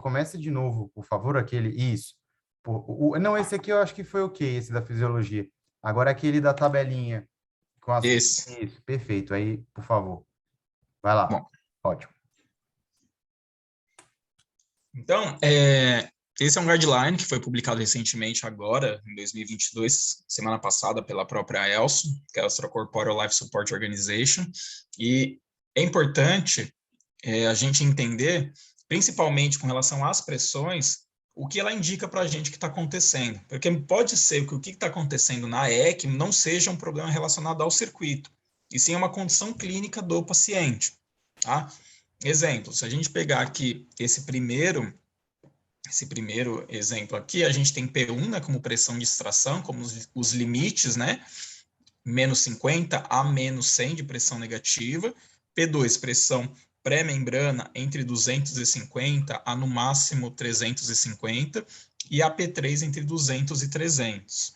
começa de novo, por favor, aquele, isso. Não, esse aqui eu acho que foi ok, esse da fisiologia. Agora aquele da tabelinha, com as... Esse. Isso, perfeito. Aí, por favor, vai lá. Bom, Ótimo. então, esse é um guideline que foi publicado recentemente agora, em 2022, semana passada, pela própria ELSO, que é a Extracorporeal Life Support Organization, e é importante a gente entender, principalmente com relação às pressões, o que ela indica para a gente que está acontecendo. Porque pode ser que o que está acontecendo na ECMO não seja um problema relacionado ao circuito, e sim uma condição clínica do paciente. Tá? Exemplo, se a gente pegar aqui esse primeiro exemplo aqui, a gente tem P1, né, como pressão de extração, como os limites, né, menos 50 a menos 100 de pressão negativa, P2, pressão pré-membrana entre 250 a no máximo 350, e a P3 entre 200 e 300.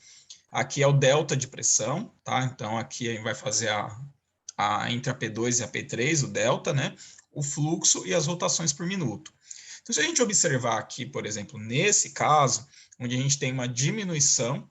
Aqui é o delta de pressão, tá? Então aqui a gente vai fazer entre a P2 e a P3, o delta, né? O fluxo e as rotações por minuto. Então, se a gente observar aqui, por exemplo, nesse caso, onde a gente tem uma diminuição,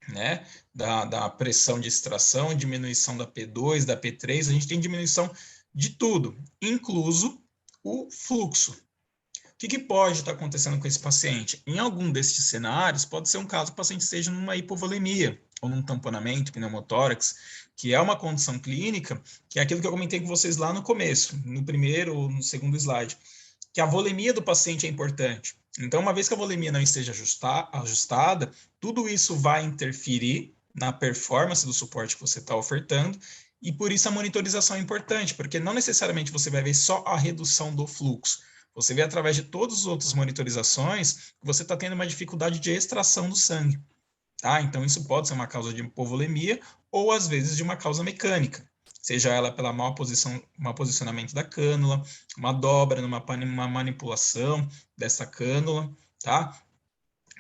né, da pressão de extração, diminuição da P2, da P3, a gente tem diminuição de tudo, incluso o fluxo. O que pode estar acontecendo com esse paciente? Em algum destes cenários, pode ser um caso que o paciente esteja numa hipovolemia, ou num tamponamento pneumotórax, que é uma condição clínica, que é aquilo que eu comentei com vocês lá no começo, no primeiro ou no segundo slide, que a volemia do paciente é importante. Então, uma vez que a volemia não esteja ajustada, tudo isso vai interferir na performance do suporte que você está ofertando, e por isso a monitorização é importante, porque não necessariamente você vai ver só a redução do fluxo. Você vê através de todas as outras monitorizações que você está tendo uma dificuldade de extração do sangue. Tá? Então, isso pode ser uma causa de hipovolemia ou, às vezes, de uma causa mecânica, seja ela pela mau posicionamento da cânula, uma dobra, uma manipulação dessa cânula, tá?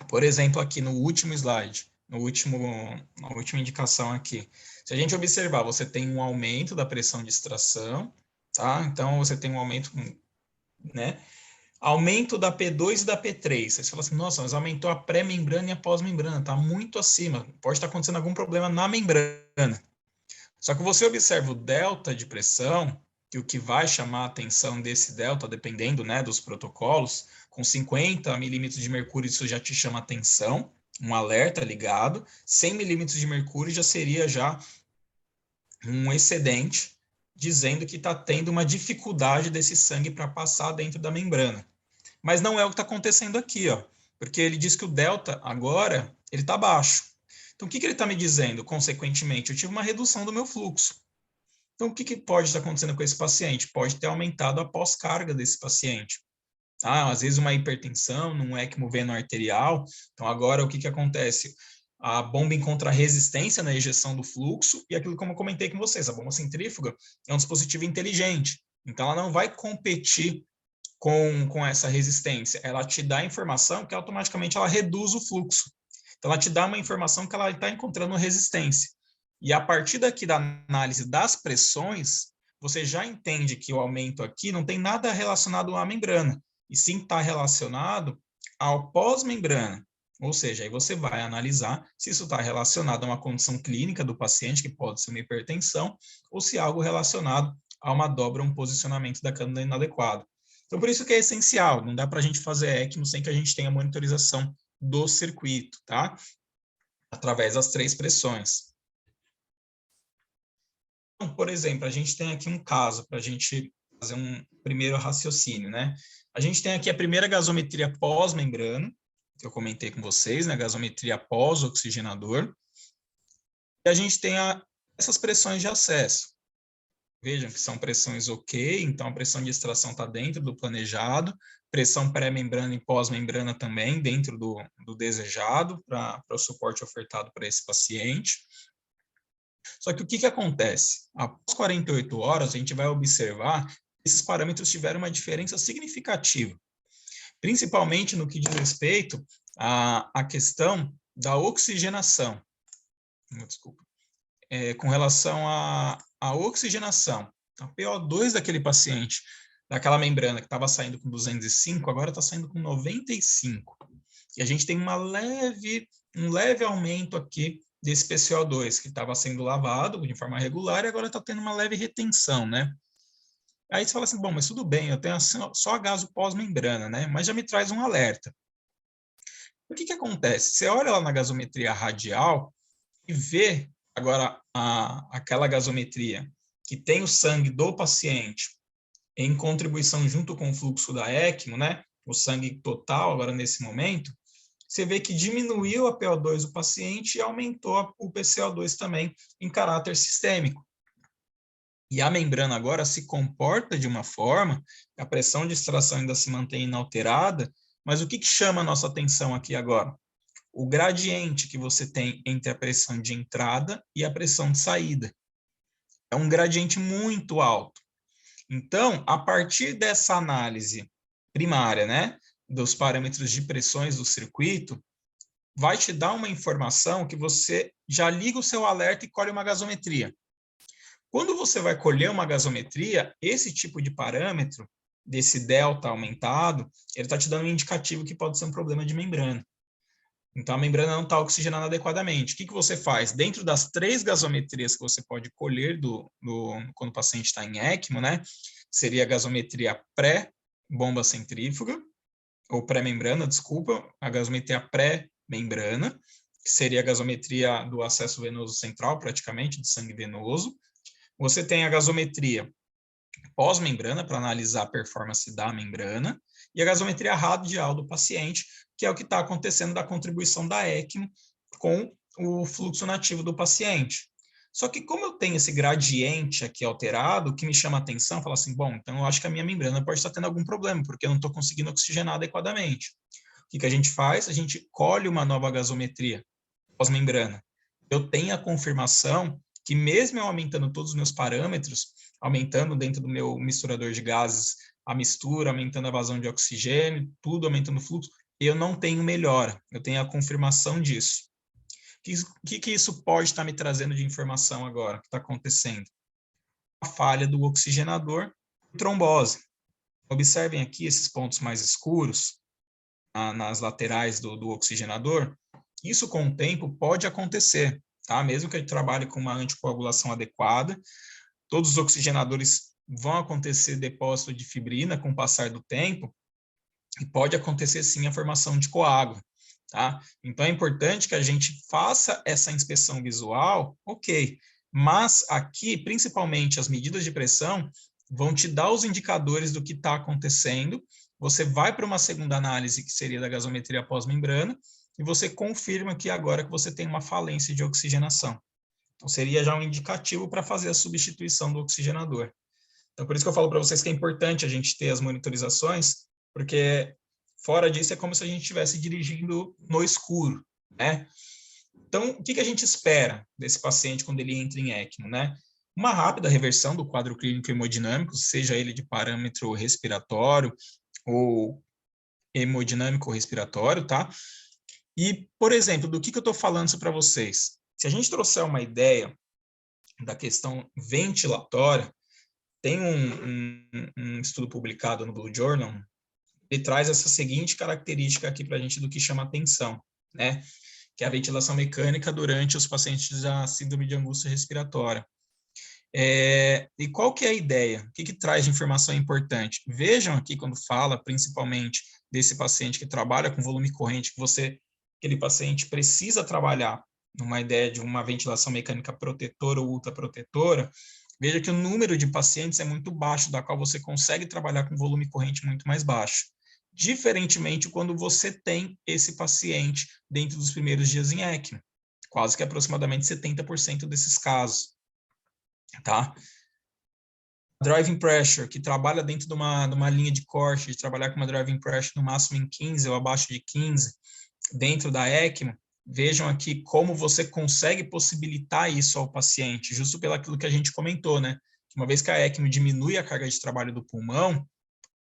Por exemplo, aqui no último slide, na última indicação aqui, se a gente observar, você tem um aumento da pressão de extração, tá? Então, você tem um aumento, né? Aumento da P2 e da P3. Você fala assim, nossa, mas aumentou a pré-membrana e a pós-membrana, está muito acima. Pode estar acontecendo algum problema na membrana. Só que você observa o delta de pressão, que o que vai chamar a atenção desse delta, dependendo, né, dos protocolos, com 50 milímetros de mercúrio, isso já te chama atenção, um alerta ligado. 100 milímetros de mercúrio já seria já um excedente, dizendo que está tendo uma dificuldade desse sangue para passar dentro da membrana. Mas não é o que está acontecendo aqui, ó, porque ele diz que o delta agora ele está baixo. Então, o que ele está me dizendo? Consequentemente, eu tive uma redução do meu fluxo. Então, o que pode estar acontecendo com esse paciente? Pode ter aumentado a pós-carga desse paciente. Às vezes uma hipertensão, num ECMO veno-arterial. Então, agora o que acontece? A bomba encontra resistência na ejeção do fluxo, e aquilo como eu comentei com vocês, a bomba centrífuga é um dispositivo inteligente. Então, ela não vai competir com essa resistência. Ela te dá informação que automaticamente ela reduz o fluxo. Então, ela te dá uma informação que ela está encontrando resistência. E a partir daqui da análise das pressões, você já entende que o aumento aqui não tem nada relacionado à membrana, e sim está relacionado ao pós-membrana. Ou seja, aí você vai analisar se isso está relacionado a uma condição clínica do paciente, que pode ser uma hipertensão, ou se é algo relacionado a uma dobra ou um posicionamento da cânula inadequado. Então, por isso que é essencial, não dá para a gente fazer ECMO sem que a gente tenha monitorização do circuito, tá? Através das 3 pressões. Então, por exemplo, a gente tem aqui um caso para a gente fazer um primeiro raciocínio, né? A gente tem aqui a primeira gasometria pós-membrana, que eu comentei com vocês, né? Gasometria pós-oxigenador. E a gente tem essas pressões de acesso. Vejam que são pressões ok, então a pressão de extração está dentro do planejado, pressão pré-membrana e pós-membrana também dentro do desejado para o suporte ofertado para esse paciente. Só que o que acontece? Após 48 horas, a gente vai observar que esses parâmetros tiveram uma diferença significativa, principalmente no que diz respeito à questão da oxigenação. Desculpa. Com relação à oxigenação, a PO2 daquele paciente daquela membrana que estava saindo com 205, agora está saindo com 95. E a gente tem um leve aumento aqui desse PCO2, que estava sendo lavado de forma regular e agora está tendo uma leve retenção, né? Aí você fala assim, bom, mas tudo bem, eu tenho só gaso pós-membrana, né? Mas já me traz um alerta. O que acontece? Você olha lá na gasometria radial e vê agora aquela gasometria que tem o sangue do paciente em contribuição junto com o fluxo da ECMO, né? O sangue total agora nesse momento, você vê que diminuiu a PO2 do paciente e aumentou o PCO2 também em caráter sistêmico. E a membrana agora se comporta de uma forma, a pressão de extração ainda se mantém inalterada, mas o que chama a nossa atenção aqui agora? O gradiente que você tem entre a pressão de entrada e a pressão de saída. É um gradiente muito alto. Então, a partir dessa análise primária, né, dos parâmetros de pressões do circuito, vai te dar uma informação que você já liga o seu alerta e colhe uma gasometria. Quando você vai colher uma gasometria, esse tipo de parâmetro, desse delta aumentado, ele está te dando um indicativo que pode ser um problema de membrana. Então, a membrana não está oxigenando adequadamente. O que você faz? Dentro das 3 gasometrias que você pode colher quando o paciente está em ECMO, né? Seria a gasometria pré-bomba centrífuga, ou pré-membrana, desculpa, a gasometria pré-membrana, que seria a gasometria do acesso venoso central, praticamente, de sangue venoso. Você tem a gasometria pós-membrana, para analisar a performance da membrana, e a gasometria radial do paciente, que é o que está acontecendo da contribuição da ECMO com o fluxo nativo do paciente. Só que como eu tenho esse gradiente aqui alterado, o que me chama a atenção, fala assim, bom, então eu acho que a minha membrana pode estar tendo algum problema, porque eu não estou conseguindo oxigenar adequadamente. O que a gente faz? A gente colhe uma nova gasometria pós-membrana. Eu tenho a confirmação que mesmo eu aumentando todos os meus parâmetros, aumentando dentro do meu misturador de gases a mistura, aumentando a vazão de oxigênio, tudo aumentando o fluxo, eu não tenho melhora, eu tenho a confirmação disso. O que isso pode estar me trazendo de informação agora, que está acontecendo? A falha do oxigenador, trombose. Observem aqui esses pontos mais escuros, nas laterais do oxigenador. Isso, com o tempo, pode acontecer, tá? Mesmo que a gente trabalhe com uma anticoagulação adequada, todos os oxigenadores vão acontecer depósito de fibrina com o passar do tempo, e pode acontecer, sim, a formação de coágulo, tá? Então, é importante que a gente faça essa inspeção visual, ok, mas aqui, principalmente, as medidas de pressão vão te dar os indicadores do que está acontecendo, você vai para uma segunda análise, que seria da gasometria pós-membrana, e você confirma que agora que você tem uma falência de oxigenação. Então, seria já um indicativo para fazer a substituição do oxigenador. Então, por isso que eu falo para vocês que é importante a gente ter as monitorizações, porque fora disso é como se a gente estivesse dirigindo no escuro, né? Então, o que a gente espera desse paciente quando ele entra em ECMO, né? Uma rápida reversão do quadro clínico hemodinâmico, seja ele de parâmetro respiratório ou hemodinâmico respiratório, tá? E, por exemplo, do que eu estou falando isso para vocês? Se a gente trouxer uma ideia da questão ventilatória, tem um estudo publicado no Blue Journal, ele traz essa seguinte característica aqui para a gente do que chama atenção, né? Que é a ventilação mecânica durante os pacientes da síndrome de angústia respiratória. E qual que é a ideia? O que traz de informação importante? Vejam aqui quando fala, principalmente, desse paciente que trabalha com volume corrente, que aquele paciente precisa trabalhar numa ideia de uma ventilação mecânica protetora ou ultraprotetora, veja que o número de pacientes é muito baixo, da qual você consegue trabalhar com volume corrente muito mais baixo. Diferentemente quando você tem esse paciente dentro dos primeiros dias em ECMO, quase que aproximadamente 70% desses casos, tá? Driving pressure, que trabalha dentro de uma linha de corte, de trabalhar com uma driving pressure no máximo em 15 ou abaixo de 15, dentro da ECMO, vejam aqui como você consegue possibilitar isso ao paciente, justo pelo aquilo que a gente comentou, né? Uma vez que a ECMO diminui a carga de trabalho do pulmão,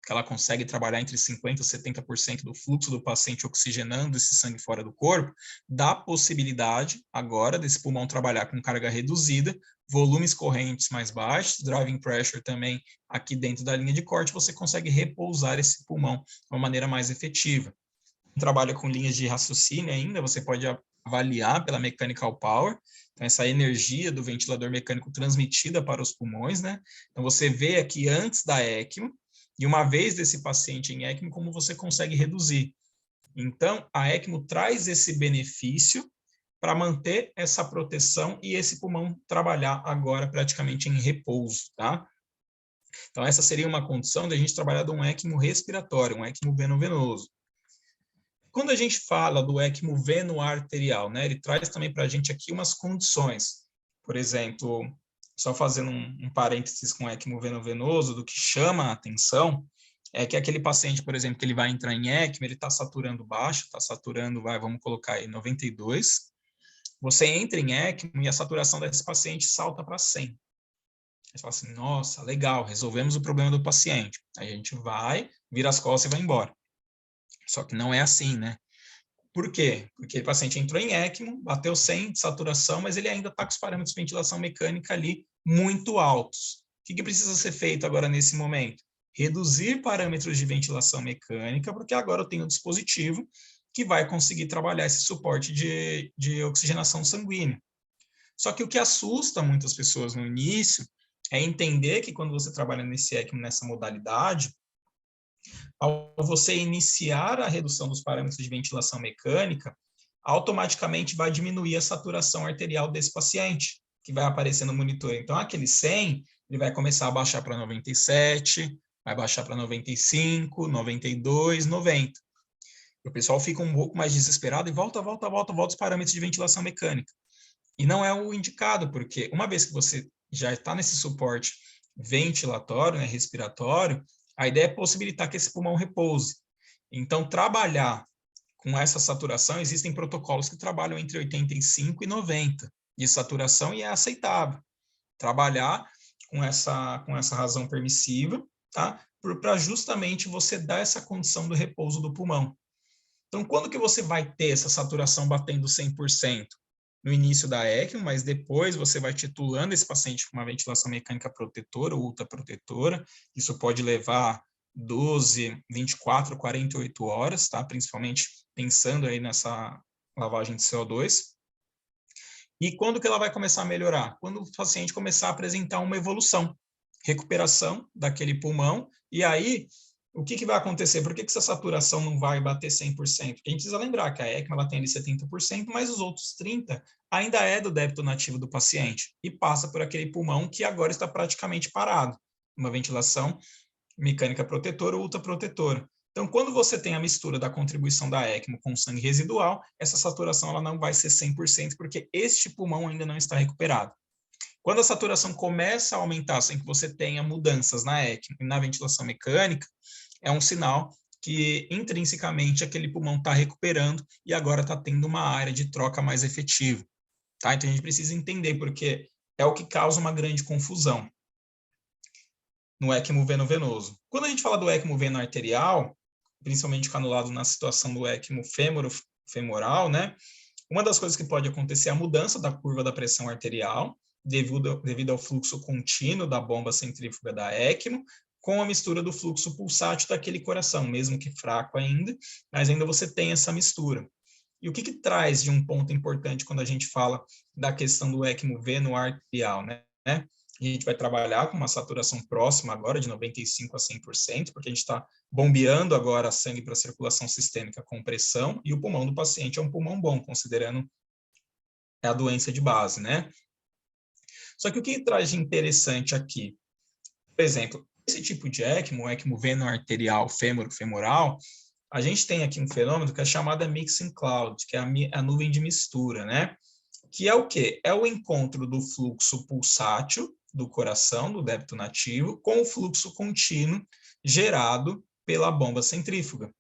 que ela consegue trabalhar entre 50% e 70% do fluxo do paciente oxigenando esse sangue fora do corpo, dá possibilidade agora desse pulmão trabalhar com carga reduzida, volumes correntes mais baixos, driving pressure também aqui dentro da linha de corte, você consegue repousar esse pulmão de uma maneira mais efetiva. Quem trabalha com linhas de raciocínio ainda, você pode avaliar pela mechanical power, então essa energia do ventilador mecânico transmitida para os pulmões, né? Então você vê aqui antes da ECMO, e uma vez desse paciente em ECMO, como você consegue reduzir. Então, a ECMO traz esse benefício para manter essa proteção e esse pulmão trabalhar agora praticamente em repouso, tá? Então, essa seria uma condição da gente trabalhar de um ECMO respiratório, um ECMO veno-venoso. Quando a gente fala do ECMO veno-arterial, né, ele traz também para a gente aqui umas condições. Por exemplo, só fazendo um parênteses com o ECMO veno-venoso, do que chama a atenção é que aquele paciente, por exemplo, que ele vai entrar em ECMO, ele está saturando baixo, está saturando, vamos colocar aí 92. Você entra em ECMO e a saturação desse paciente salta para 100. Você fala assim, nossa, legal, resolvemos o problema do paciente. Aí a gente vai, vira as costas e vai embora. Só que não é assim, né? Por quê? Porque o paciente entrou em ECMO, bateu 100 de saturação, mas ele ainda está com os parâmetros de ventilação mecânica ali muito altos. O que precisa ser feito agora nesse momento? Reduzir parâmetros de ventilação mecânica, porque agora eu tenho um dispositivo que vai conseguir trabalhar esse suporte de oxigenação sanguínea. Só que o que assusta muitas pessoas no início é entender que quando você trabalha nesse ECMO, nessa modalidade, ao você iniciar a redução dos parâmetros de ventilação mecânica, automaticamente vai diminuir a saturação arterial desse paciente, que vai aparecer no monitor. Então, aquele 100, ele vai começar a baixar para 97, vai baixar para 95, 92, 90. E o pessoal fica um pouco mais desesperado e volta os parâmetros de ventilação mecânica. E não é o indicado, porque uma vez que você já está nesse suporte ventilatório, né, respiratório, a ideia é possibilitar que esse pulmão repouse. Então, trabalhar com essa saturação, existem protocolos que trabalham entre 85 e 90 de saturação e é aceitável. Trabalhar com essa razão permissiva, tá? Para justamente você dar essa condição do repouso do pulmão. Então, quando que você vai ter essa saturação batendo 100%? No início da ECMO, mas depois você vai titulando esse paciente com uma ventilação mecânica protetora ou ultraprotetora. Isso pode levar 12, 24, 48 horas, tá? Principalmente pensando aí nessa lavagem de CO2. E quando que ela vai começar a melhorar? Quando o paciente começar a apresentar uma evolução, recuperação daquele pulmão, e aí o que vai acontecer? Por que essa saturação não vai bater 100%? Porque a gente precisa lembrar que a ECMO ela tem ali 70%, mas os outros 30% ainda é do débito nativo do paciente e passa por aquele pulmão que agora está praticamente parado, uma ventilação mecânica protetora ou ultraprotetora. Então, quando você tem a mistura da contribuição da ECMO com sangue residual, essa saturação ela não vai ser 100%, porque este pulmão ainda não está recuperado. Quando a saturação começa a aumentar sem que você tenha mudanças na ECMO e na ventilação mecânica, é um sinal que intrinsecamente aquele pulmão está recuperando e agora está tendo uma área de troca mais efetiva. Tá? Então a gente precisa entender, porque é o que causa uma grande confusão no ECMO veno-venoso. Quando a gente fala do ECMO veno-arterial, principalmente canulado na situação do ECMO femoral, né? Uma das coisas que pode acontecer é a mudança da curva da pressão arterial, devido ao fluxo contínuo da bomba centrífuga da ECMO, com a mistura do fluxo pulsátil daquele coração, mesmo que fraco ainda, mas ainda você tem essa mistura. E o que traz de um ponto importante quando a gente fala da questão do ECMO veno-arterial, né? A gente vai trabalhar com uma saturação próxima agora de 95% a 100%, porque a gente está bombeando agora sangue para a circulação sistêmica com pressão, e o pulmão do paciente é um pulmão bom, considerando a doença de base, né? Só que o que traz de interessante aqui? Por exemplo, esse tipo de ECMO, o ECMO veno-arterial fêmoro-femoral, a gente tem aqui um fenômeno que é chamado mixing cloud, que é a nuvem de mistura, né? Que é o quê? É o encontro do fluxo pulsátil do coração, do débito nativo, com o fluxo contínuo gerado pela bomba centrífuga.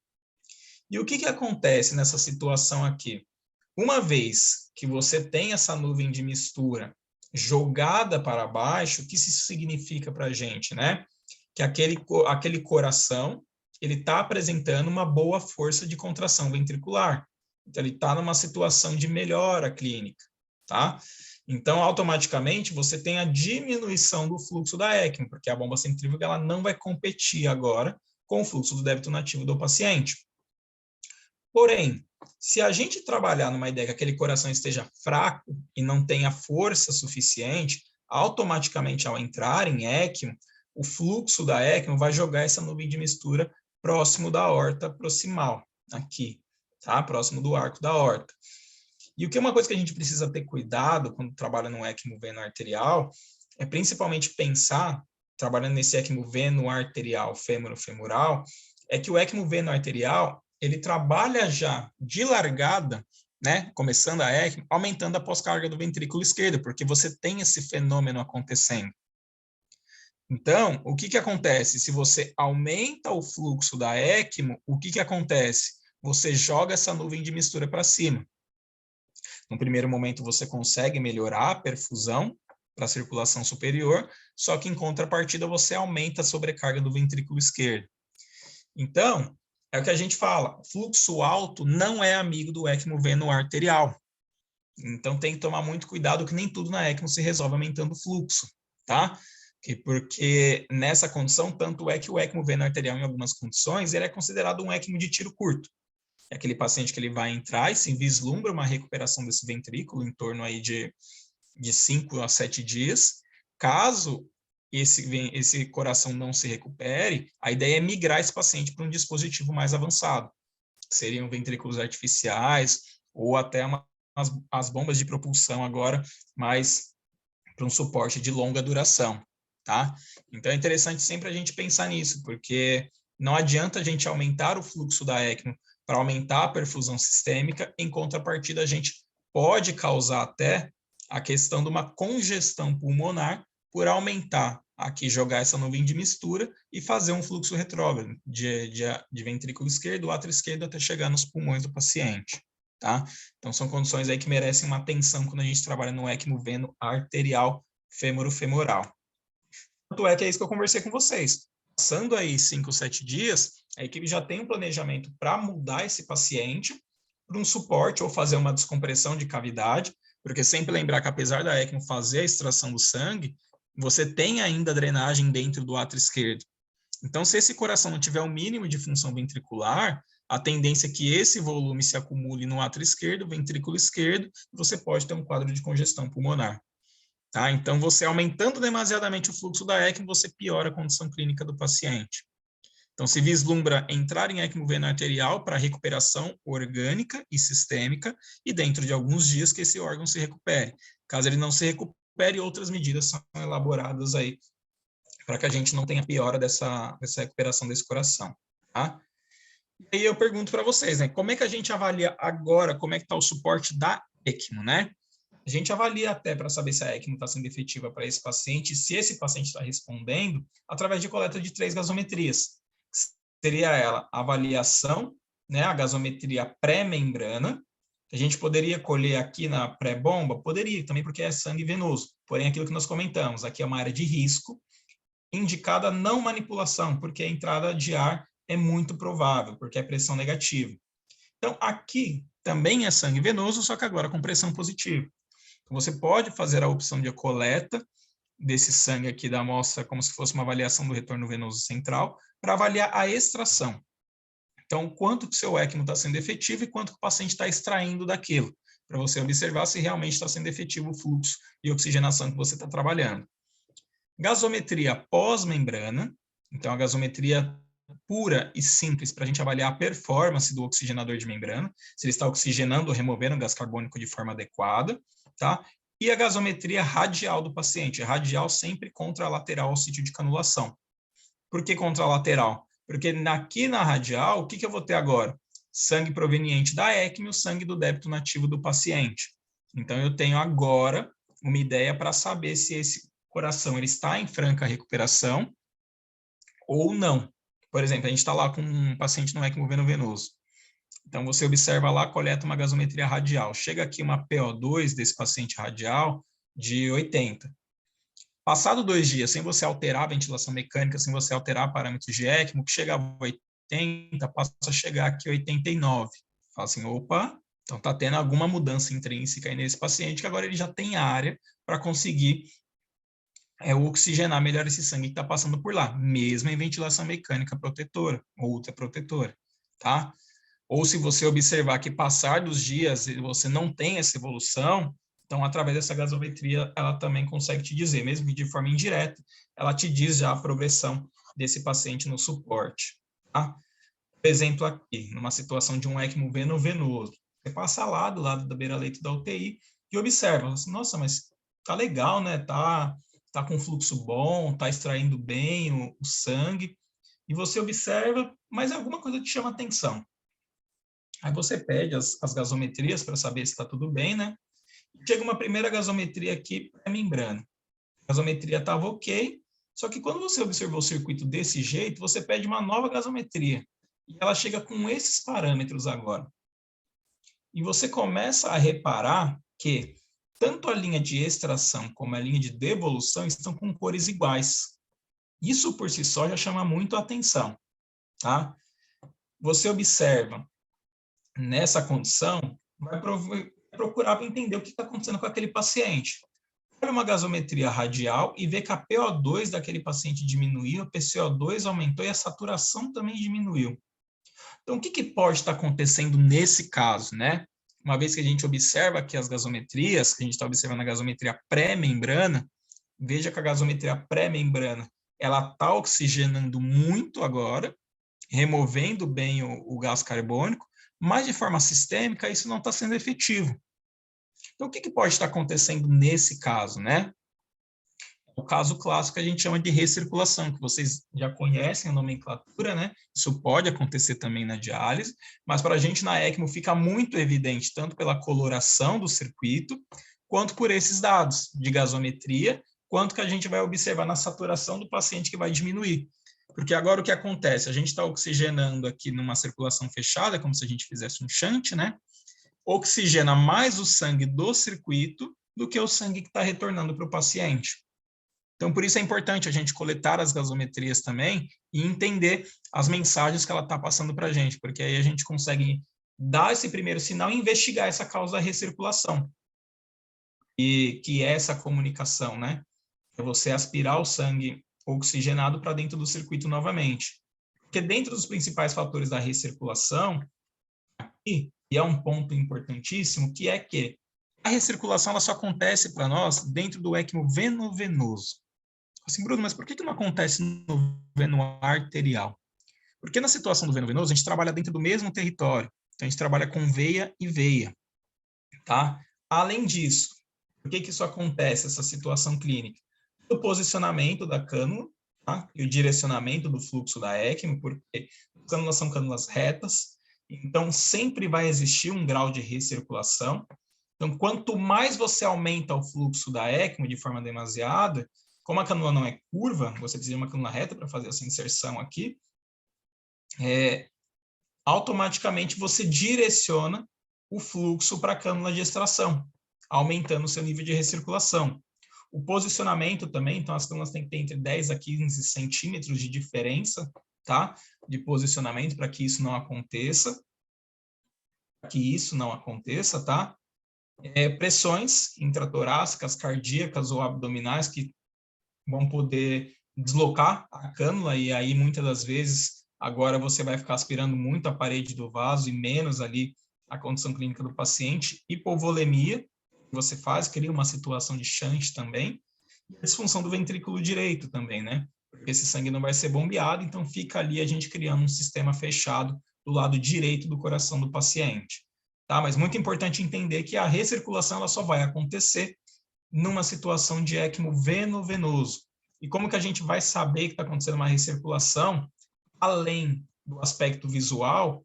E o que acontece nessa situação aqui? Uma vez que você tem essa nuvem de mistura jogada para baixo, o que isso significa para a gente, né? que aquele coração ele está apresentando uma boa força de contração ventricular. Então, ele está numa situação de melhora clínica, tá? Então, automaticamente, você tem a diminuição do fluxo da ECMO, porque a bomba centrífuga ela não vai competir agora com o fluxo do débito nativo do paciente. Porém, se a gente trabalhar numa ideia que aquele coração esteja fraco e não tenha força suficiente, automaticamente, ao entrar em ECMO, o fluxo da ECMO vai jogar essa nuvem de mistura próximo da aorta proximal, aqui, tá? Próximo do arco da aorta. E o que é uma coisa que a gente precisa ter cuidado quando trabalha no ECMO veno-arterial é principalmente pensar, trabalhando nesse ECMO veno-arterial fêmuro-femoral, é que o ECMO veno-arterial, ele trabalha já de largada, né, começando a ECMO, aumentando a pós-carga do ventrículo esquerdo, porque você tem esse fenômeno acontecendo. Então, o que acontece? Se você aumenta o fluxo da ECMO, o que acontece? Você joga essa nuvem de mistura para cima. No primeiro momento, você consegue melhorar a perfusão para a circulação superior, só que em contrapartida, você aumenta a sobrecarga do ventrículo esquerdo. Então, é o que a gente fala, fluxo alto não é amigo do ECMO veno-arterial. Então, tem que tomar muito cuidado que nem tudo na ECMO se resolve aumentando o fluxo, tá? Porque nessa condição, tanto é que o ECMO veno-arterial, em algumas condições, ele é considerado um ECMO de tiro curto. É aquele paciente que ele vai entrar e se vislumbra uma recuperação desse ventrículo em torno aí de 5 a 7 dias. Caso esse coração não se recupere, a ideia é migrar esse paciente para um dispositivo mais avançado. Seriam ventrículos artificiais ou até as bombas de propulsão agora, mas para um suporte de longa duração, tá? Então é interessante sempre a gente pensar nisso, porque não adianta a gente aumentar o fluxo da ECMO para aumentar a perfusão sistêmica, em contrapartida a gente pode causar até a questão de uma congestão pulmonar por aumentar aqui, jogar essa nuvem de mistura e fazer um fluxo retrógrado de ventrículo esquerdo, átrio esquerdo, até chegar nos pulmões do paciente, tá? Então, são condições aí que merecem uma atenção quando a gente trabalha no ECMO veno-arterial fêmuro-femoral. Tanto é que é isso que eu conversei com vocês. Passando aí 5, 7 dias, a equipe já tem um planejamento para mudar esse paciente para um suporte ou fazer uma descompressão de cavidade, porque sempre lembrar que apesar da ECMO fazer a extração do sangue, você tem ainda drenagem dentro do átrio esquerdo. Então, se esse coração não tiver o mínimo de função ventricular, a tendência é que esse volume se acumule no átrio esquerdo, ventrículo esquerdo, e você pode ter um quadro de congestão pulmonar. Tá? Então, você aumentando demasiadamente o fluxo da ECMO, você piora a condição clínica do paciente. Então, se vislumbra entrar em ECMO veno-arterial para recuperação orgânica e sistêmica, e dentro de alguns dias que esse órgão se recupere. Caso ele não se recupere, outras medidas são elaboradas aí para que a gente não tenha piora dessa recuperação desse coração. Tá? E aí eu pergunto para vocês, né? Como é que a gente avalia agora, como é que está o suporte da ECMO, né? A gente avalia até para saber se a ECMO está sendo efetiva para esse paciente, se esse paciente está respondendo, através de coleta de 3 gasometrias. Seria ela a avaliação, né, a gasometria pré-membrana. A gente poderia colher aqui na pré-bomba? Poderia, também porque é sangue venoso. Porém, aquilo que nós comentamos, aqui é uma área de risco, indicada não manipulação, porque a entrada de ar é muito provável, porque é pressão negativa. Então, aqui também é sangue venoso, só que agora com pressão positiva. Então, você pode fazer a opção de coleta desse sangue aqui da amostra como se fosse uma avaliação do retorno venoso central, para avaliar a extração. Então, quanto que o seu ECMO está sendo efetivo e quanto que o paciente está extraindo daquilo, para você observar se realmente está sendo efetivo o fluxo e oxigenação que você está trabalhando. Gasometria pós-membrana, então a gasometria pura e simples para a gente avaliar a performance do oxigenador de membrana, se ele está oxigenando ou removendo gás carbônico de forma adequada, tá? E a gasometria radial do paciente, radial sempre contralateral ao sítio de canulação. Por que contralateral? Porque aqui na radial, o que eu vou ter agora? Sangue proveniente da ECMO e o sangue do débito nativo do paciente. Então, eu tenho agora uma ideia para saber se esse coração ele está em franca recuperação ou não. Por exemplo, a gente está lá com um paciente no ECMO veno-venoso. Então, você observa lá, coleta uma gasometria radial. Chega aqui uma PO2 desse paciente radial de 80. Passado 2 dias, sem você alterar a ventilação mecânica, sem você alterar parâmetros de ECMO, que chegava a 80, passa a chegar aqui a 89. Fala assim, opa, então está tendo alguma mudança intrínseca aí nesse paciente, que agora ele já tem área para conseguir oxigenar melhor esse sangue que está passando por lá, mesmo em ventilação mecânica protetora ou ultraprotetora, tá? Ou se você observar que passar dos dias você não tem essa evolução, então, através dessa gasometria, ela também consegue te dizer, mesmo que de forma indireta, ela te diz já a progressão desse paciente no suporte, tá? Por exemplo, aqui, numa situação de um ECMO veno-venoso, você passa lá do lado da beira-leito da UTI e observa, assim, nossa, mas tá legal, né? Tá com fluxo bom, tá extraindo bem o sangue, e você observa, mas alguma coisa te chama atenção. Aí você pede as gasometrias para saber se está tudo bem, né? Chega uma primeira gasometria aqui para a membrana. A gasometria estava ok, só que quando você observou o circuito desse jeito, você pede uma nova gasometria. E ela chega com esses parâmetros agora. E você começa a reparar que tanto a linha de extração como a linha de devolução estão com cores iguais. Isso por si só já chama muito a atenção, tá? Você observa nessa condição, vai procurar entender o que está acontecendo com aquele paciente. Olha uma gasometria radial e vê que a PO2 daquele paciente diminuiu, a PCO2 aumentou e a saturação também diminuiu. Então, o que pode estar acontecendo nesse caso, né? Uma vez que a gente observa aqui as gasometrias, que a gente está observando a gasometria pré-membrana, veja que a gasometria pré-membrana, ela está oxigenando muito agora, removendo bem o gás carbônico, mas de forma sistêmica isso não está sendo efetivo. Então, o que pode estar acontecendo nesse caso, né? O caso clássico que a gente chama de recirculação, que vocês já conhecem a nomenclatura, né? Isso pode acontecer também na diálise, mas para a gente na ECMO fica muito evidente, tanto pela coloração do circuito, quanto por esses dados de gasometria, quanto que a gente vai observar na saturação do paciente que vai diminuir. Porque agora o que acontece? A gente está oxigenando aqui numa circulação fechada, como se a gente fizesse um shunt, né? Oxigena mais o sangue do circuito do que o sangue que está retornando para o paciente. Então, por isso é importante a gente coletar as gasometrias também e entender as mensagens que ela está passando para a gente, porque aí a gente consegue dar esse primeiro sinal e investigar essa causa da recirculação. E que é essa comunicação, né? É você aspirar o sangue oxigenado para dentro do circuito novamente. Porque dentro dos principais fatores da recirculação, e é um ponto importantíssimo, que é que a recirculação ela só acontece para nós dentro do ECMO veno-venoso. Assim, Bruno, mas por que não acontece no veno arterial? Porque na situação do veno-venoso, a gente trabalha dentro do mesmo território. Então, a gente trabalha com veia e veia, tá? Além disso, por que isso acontece, essa situação clínica? O posicionamento da cânula, tá? E o direcionamento do fluxo da ECMO, porque as cânulas são cânulas retas, então sempre vai existir um grau de recirculação. Então, quanto mais você aumenta o fluxo da ECMO de forma demasiada, como a cânula não é curva, você precisa de uma cânula reta para fazer essa inserção aqui, automaticamente você direciona o fluxo para a cânula de extração, aumentando o seu nível de recirculação. O posicionamento também, então as cânulas têm que ter entre 10 a 15 centímetros de diferença, tá? De posicionamento para que isso não aconteça. Tá? Pressões intratorácicas, cardíacas ou abdominais que vão poder deslocar a cânula e aí muitas das vezes agora você vai ficar aspirando muito a parede do vaso e menos ali a condição clínica do paciente. Hipovolemia, você faz, cria uma situação de shunt também, e a disfunção do ventrículo direito também, né? Porque esse sangue não vai ser bombeado, então fica ali a gente criando um sistema fechado do lado direito do coração do paciente. Tá? Mas muito importante entender que a recirculação ela só vai acontecer numa situação de ECMO veno-venoso. E como que a gente vai saber que está acontecendo uma recirculação, além do aspecto visual,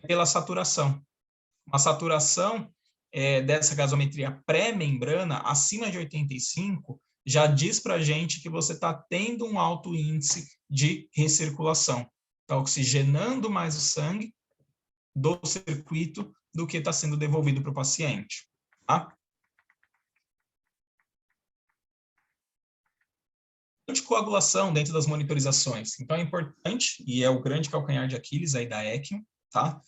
pela saturação. Uma saturação dessa gasometria pré-membrana, acima de 85, já diz para a gente que você está tendo um alto índice de recirculação. Está oxigenando mais o sangue do circuito do que está sendo devolvido para o paciente. Tá? anticoagulação dentro das monitorizações. Então, é importante, e é o grande calcanhar de Aquiles aí da ECMO, tá?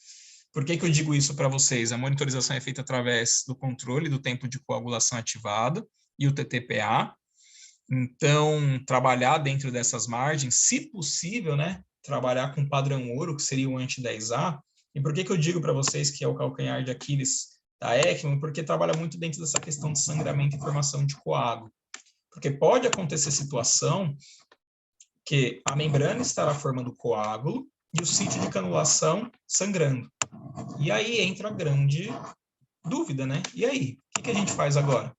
Por que eu digo isso para vocês? A monitorização é feita através do controle do tempo de coagulação ativado e o TTPA. Então, trabalhar dentro dessas margens, se possível, né? Trabalhar com padrão ouro, que seria o anti-10A. E por que eu digo para vocês que é o calcanhar de Aquiles da ECMO? Porque trabalha muito dentro dessa questão de sangramento e formação de coágulo. Porque pode acontecer situação que a membrana estará formando coágulo e o sítio de canulação sangrando. E aí entra a grande dúvida, né? E aí, o que a gente faz agora?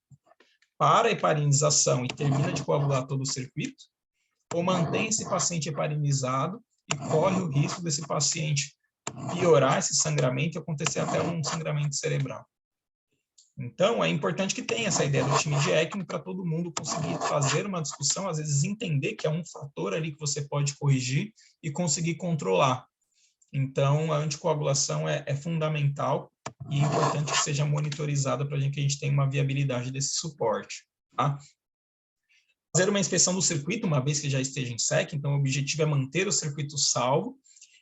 Para a heparinização e termina de coagular todo o circuito? Ou mantém esse paciente heparinizado e corre o risco desse paciente piorar esse sangramento e acontecer até um sangramento cerebral? Então, é importante que tenha essa ideia do time de ECMO para todo mundo conseguir fazer uma discussão, às vezes entender que é um fator ali que você pode corrigir e conseguir controlar. Então, a anticoagulação é fundamental e é importante que seja monitorizada para que a gente tenha uma viabilidade desse suporte. Tá? Fazer uma inspeção do circuito, uma vez que já esteja em SEC, então o objetivo é manter o circuito salvo,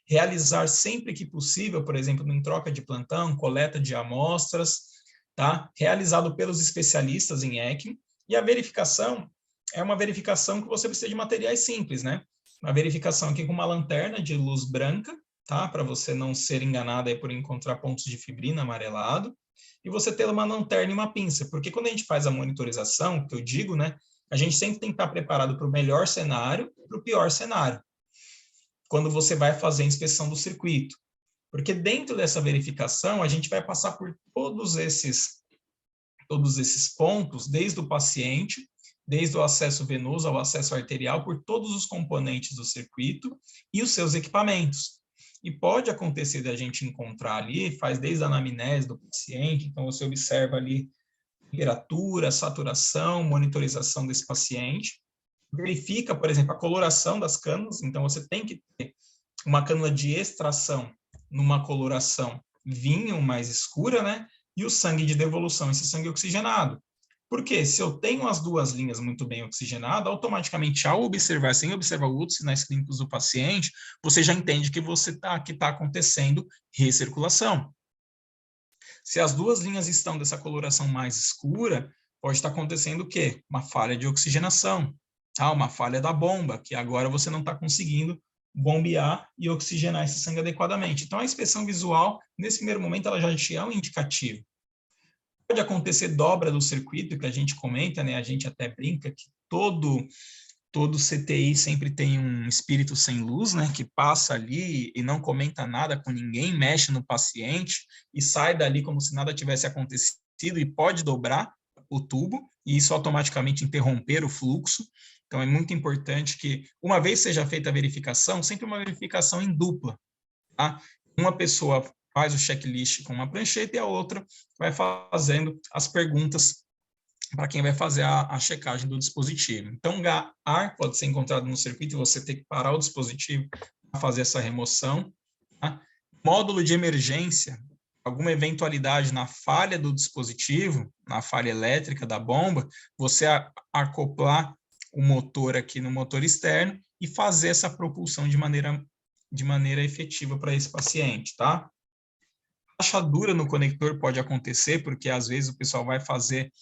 realizar sempre que possível, por exemplo, em troca de plantão, coleta de amostras, tá? Realizado pelos especialistas em ECMO, e a verificação é uma verificação que você precisa de materiais simples, né? Uma verificação aqui com uma lanterna de luz branca, tá? Para você não ser enganado aí por encontrar pontos de fibrina amarelado, e você ter uma lanterna e uma pinça, porque quando a gente faz a monitorização, que eu digo, né? A gente sempre tem que estar preparado para o melhor cenário e para o pior cenário, quando você vai fazer a inspeção do circuito. Porque dentro dessa verificação, a gente vai passar por todos esses pontos, desde o paciente, desde o acesso venoso ao acesso arterial, por todos os componentes do circuito e os seus equipamentos. E pode acontecer da gente encontrar ali, faz desde a anamnese do paciente, então você observa ali temperatura, saturação, monitorização desse paciente, verifica, por exemplo, a coloração das cânulas, então você tem que ter uma cânula de extração numa coloração vinho mais escura, né? E o sangue de devolução, esse sangue oxigenado. Porque se eu tenho as duas linhas muito bem oxigenadas, automaticamente, ao observar, sem observar outros sinais clínicos do paciente, você já entende que que está acontecendo recirculação. Se as duas linhas estão dessa coloração mais escura, pode estar acontecendo o quê? Uma falha de oxigenação, tá? Uma falha da bomba, que agora você não está conseguindo bombear e oxigenar esse sangue adequadamente. Então, a inspeção visual, nesse primeiro momento, ela já te é um indicativo. Pode acontecer dobra do circuito, que a gente comenta, né? A gente até brinca que todo CTI sempre tem um espírito sem luz, né? Que passa ali e não comenta nada com ninguém, mexe no paciente e sai dali como se nada tivesse acontecido e pode dobrar o tubo e isso automaticamente interromper o fluxo. Então, é muito importante que, uma vez seja feita a verificação, sempre uma verificação em dupla, tá? Uma pessoa faz o checklist com uma prancheta e a outra vai fazendo as perguntas para quem vai fazer a checagem do dispositivo. Então, ar pode ser encontrado no circuito e você tem que parar o dispositivo para fazer essa remoção. Tá? Módulo de emergência, alguma eventualidade na falha do dispositivo, na falha elétrica da bomba, você acoplar o motor aqui no motor externo e fazer essa propulsão de maneira efetiva para esse paciente, tá? Rachadura no conector pode acontecer, porque às vezes o pessoal vai fazer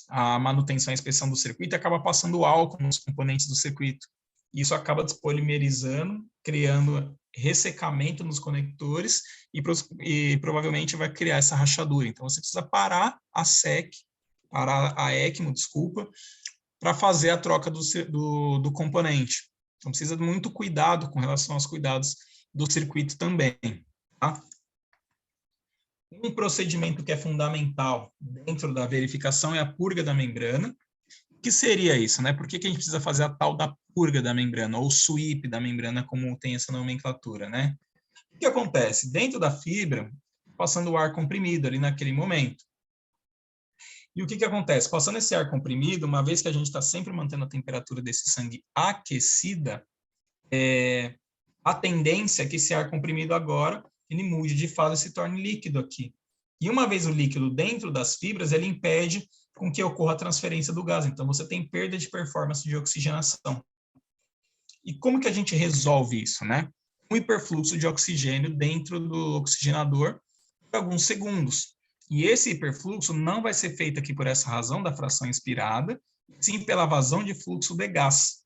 a manutenção e a inspeção do circuito e acaba passando álcool nos componentes do circuito. Isso acaba despolimerizando, criando ressecamento nos conectores e provavelmente vai criar essa rachadura. Então, você precisa parar a ECMO, para fazer a troca do componente. Então, precisa de muito cuidado com relação aos cuidados do circuito também. Tá? Um procedimento que é fundamental dentro da verificação é a purga da membrana. O que seria isso, né? Por que a gente precisa fazer a tal da purga da membrana, ou sweep da membrana, como tem essa nomenclatura, né? O que acontece? Dentro da fibra, passando o ar comprimido ali naquele momento. E o que acontece? Passando esse ar comprimido, uma vez que a gente está sempre mantendo a temperatura desse sangue aquecida, a tendência é que esse ar comprimido agora ele mude de fase e se torne líquido aqui. E uma vez o líquido dentro das fibras, ele impede com que ocorra a transferência do gás. Então, você tem perda de performance de oxigenação. E como que a gente resolve isso, né? Um hiperfluxo de oxigênio dentro do oxigenador por alguns segundos. E esse hiperfluxo não vai ser feito aqui por essa razão da fração inspirada, sim pela vazão de fluxo de gás.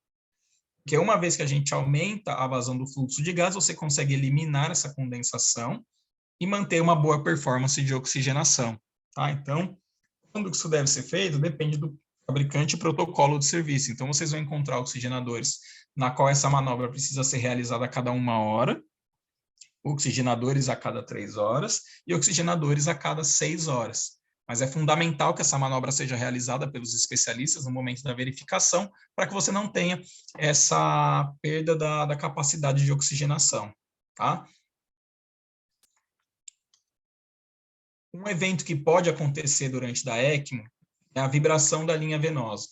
Porque uma vez que a gente aumenta a vazão do fluxo de gás, você consegue eliminar essa condensação e manter uma boa performance de oxigenação. Tá? Então, quando isso deve ser feito, depende do fabricante e protocolo de serviço. Então, vocês vão encontrar oxigenadores na qual essa manobra precisa ser realizada a cada 1 hora, oxigenadores a cada 3 horas e oxigenadores a cada 6 horas. Mas é fundamental que essa manobra seja realizada pelos especialistas no momento da verificação, para que você não tenha essa perda da capacidade de oxigenação. Tá? Um evento que pode acontecer durante da ECMO é a vibração da linha venosa.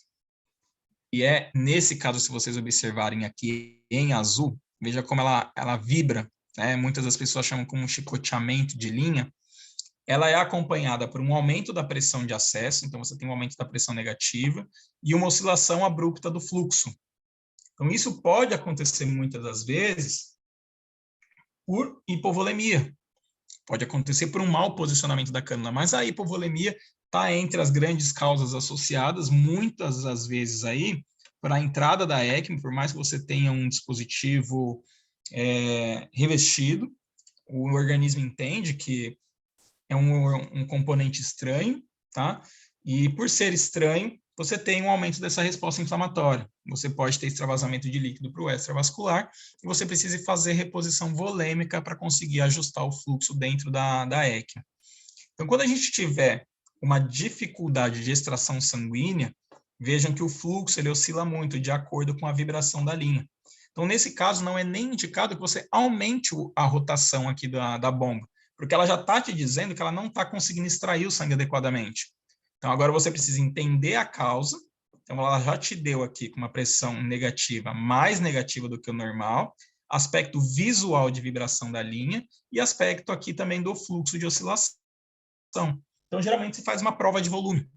E é, nesse caso, se vocês observarem aqui em azul, veja como ela vibra, né? Muitas das pessoas chamam como um chicoteamento de linha. Ela é acompanhada por um aumento da pressão de acesso, então você tem um aumento da pressão negativa, e uma oscilação abrupta do fluxo. Então, isso pode acontecer muitas das vezes por hipovolemia. Pode acontecer por um mau posicionamento da cânula, mas a hipovolemia está entre as grandes causas associadas, muitas das vezes aí, para a entrada da ECMO, por mais que você tenha um dispositivo revestido, o organismo entende que é um componente estranho, tá? E por ser estranho, você tem um aumento dessa resposta inflamatória. Você pode ter extravasamento de líquido para o extravascular e você precisa fazer reposição volêmica para conseguir ajustar o fluxo dentro da ECMO. Então, quando a gente tiver uma dificuldade de extração sanguínea, vejam que o fluxo ele oscila muito de acordo com a vibração da linha. Então, nesse caso, não é nem indicado que você aumente a rotação aqui da bomba, porque ela já está te dizendo que ela não está conseguindo extrair o sangue adequadamente. Então, agora você precisa entender a causa. Então, ela já te deu aqui com uma pressão negativa, mais negativa do que o normal, aspecto visual de vibração da linha e aspecto aqui também do fluxo de oscilação. Então, geralmente, se faz uma prova de volume.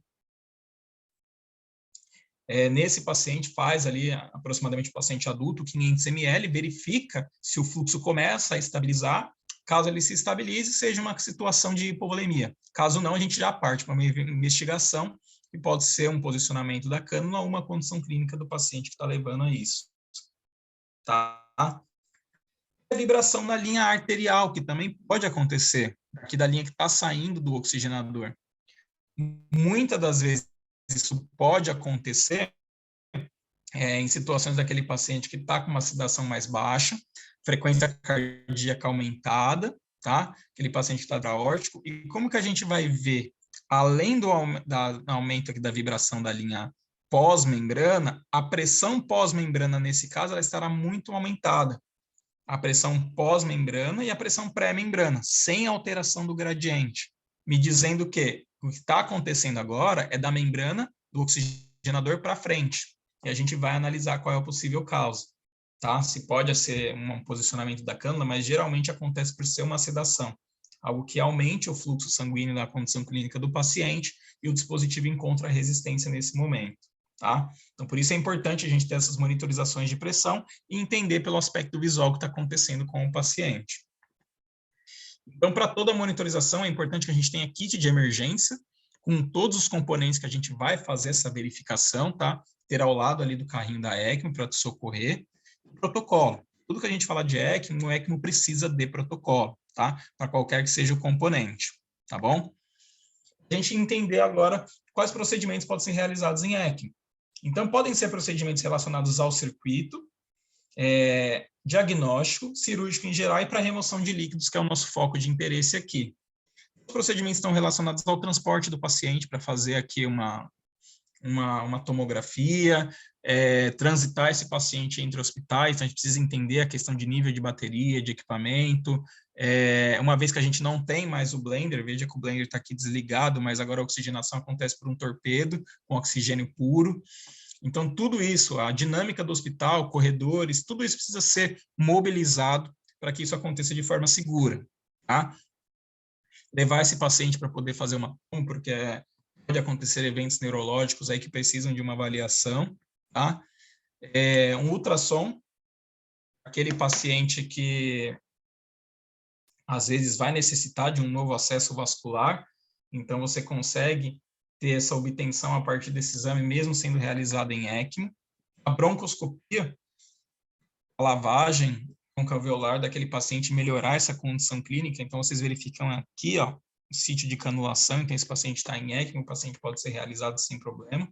Nesse paciente, faz ali aproximadamente o paciente adulto, 500 ml, verifica se o fluxo começa a estabilizar. Caso ele se estabilize, seja uma situação de hipovolemia. Caso não, a gente já parte para uma investigação, que pode ser um posicionamento da cânula ou uma condição clínica do paciente que está levando a isso. Tá? A vibração na linha arterial, que também pode acontecer, aqui da linha que está saindo do oxigenador. Muitas das vezes isso pode acontecer em situações daquele paciente que está com uma sedação mais baixa, frequência cardíaca aumentada, tá? Aquele paciente que está aórtico. E como que a gente vai ver, além do aumento aqui da vibração da linha pós-membrana, a pressão pós-membrana, nesse caso, ela estará muito aumentada. A pressão pós-membrana e a pressão pré-membrana, sem alteração do gradiente, me dizendo que o que está acontecendo agora é da membrana do oxigenador para frente. E a gente vai analisar qual é o possível causa. Tá? Se pode ser um posicionamento da cânula, mas geralmente acontece por ser uma sedação, algo que aumente o fluxo sanguíneo na condição clínica do paciente e o dispositivo encontra resistência nesse momento. Tá? Então, por isso é importante a gente ter essas monitorizações de pressão e entender pelo aspecto visual o que está acontecendo com o paciente. Então, para toda a monitorização, é importante que a gente tenha kit de emergência, com todos os componentes que a gente vai fazer essa verificação, tá? Ter ao lado ali do carrinho da ECMO para te socorrer. Protocolo. Tudo que a gente fala de ECMO, o ECMO precisa de protocolo, tá? Para qualquer que seja o componente, tá bom? A gente entender agora quais procedimentos podem ser realizados em ECMO. Então, podem ser procedimentos relacionados ao circuito, diagnóstico, cirúrgico em geral e para remoção de líquidos, que é o nosso foco de interesse aqui. Os procedimentos estão relacionados ao transporte do paciente para fazer aqui uma tomografia, transitar esse paciente entre hospitais, então a gente precisa entender a questão de nível de bateria, de equipamento, uma vez que a gente não tem mais o blender, veja que o blender está aqui desligado, mas agora a oxigenação acontece por um torpedo com oxigênio puro. Então, tudo isso, a dinâmica do hospital, corredores, tudo isso precisa ser mobilizado para que isso aconteça de forma segura, tá? Levar esse paciente para poder fazer uma porque pode acontecer eventos neurológicos aí que precisam de uma avaliação, tá? Um ultrassom aquele paciente que às vezes vai necessitar de um novo acesso vascular, então você consegue ter essa obtenção a partir desse exame, mesmo sendo realizado em ECMO. A broncoscopia, a lavagem concaveolar daquele paciente, melhorar essa condição clínica, então vocês verificam aqui, ó, o sítio de canulação, então esse paciente está em ECMO, o paciente pode ser realizado sem problema.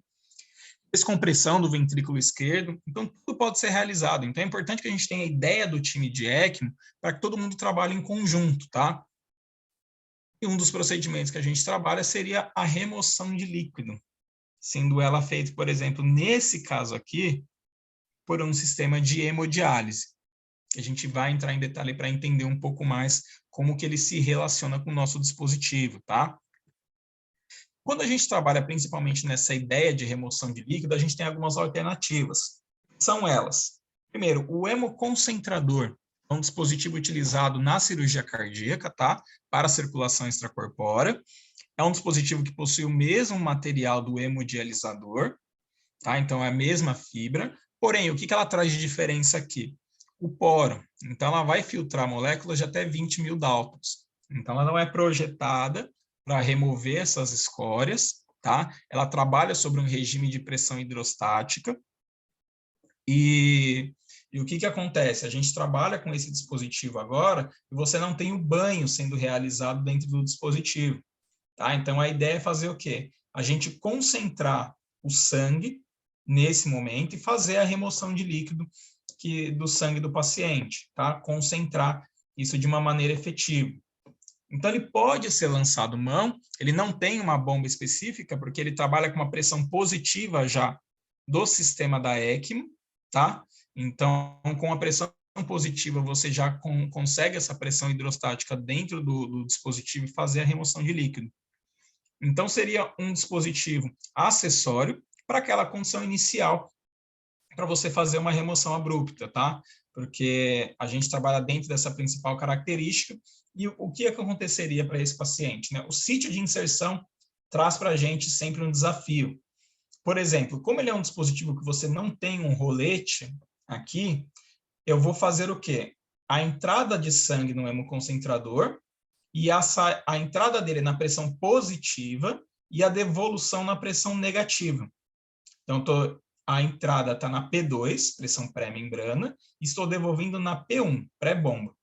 Descompressão do ventrículo esquerdo, então tudo pode ser realizado. Então é importante que a gente tenha ideia do time de ECMO para que todo mundo trabalhe em conjunto, tá? E um dos procedimentos que a gente trabalha seria a remoção de líquido, sendo ela feita, por exemplo, nesse caso aqui, por um sistema de hemodiálise. A gente vai entrar em detalhe para entender um pouco mais como que ele se relaciona com o nosso dispositivo, tá? Quando a gente trabalha principalmente nessa ideia de remoção de líquido, a gente tem algumas alternativas. São elas: primeiro, o hemoconcentrador é um dispositivo utilizado na cirurgia cardíaca, tá? Para a circulação extracorpórea. É um dispositivo que possui o mesmo material do hemodializador, tá? Então é a mesma fibra. Porém, o que ela traz de diferença aqui? O poro. Então ela vai filtrar moléculas de até 20.000 Daltons. Então ela não é projetada para remover essas escórias, tá? Ela trabalha sobre um regime de pressão hidrostática. E o que acontece? A gente trabalha com esse dispositivo agora e você não tem o banho sendo realizado dentro do dispositivo, tá? Então a ideia é fazer o quê? A gente concentrar o sangue nesse momento e fazer a remoção de líquido do sangue do paciente, tá? Concentrar isso de uma maneira efetiva. Então, ele pode ser lançado mão, ele não tem uma bomba específica, porque ele trabalha com uma pressão positiva já do sistema da ECMO, tá? Então, com a pressão positiva, você já consegue essa pressão hidrostática dentro do dispositivo e fazer a remoção de líquido. Então, seria um dispositivo acessório para aquela condição inicial, para você fazer uma remoção abrupta, tá? Porque a gente trabalha dentro dessa principal característica. E o que aconteceria para esse paciente, né? O sítio de inserção traz para a gente sempre um desafio. Por exemplo, como ele é um dispositivo que você não tem um rolete aqui, eu vou fazer o quê? A entrada de sangue no hemoconcentrador e a entrada dele na pressão positiva e a devolução na pressão negativa. Então, a entrada está na P2, pressão pré-membrana, e estou devolvendo na P1, pré-bomba.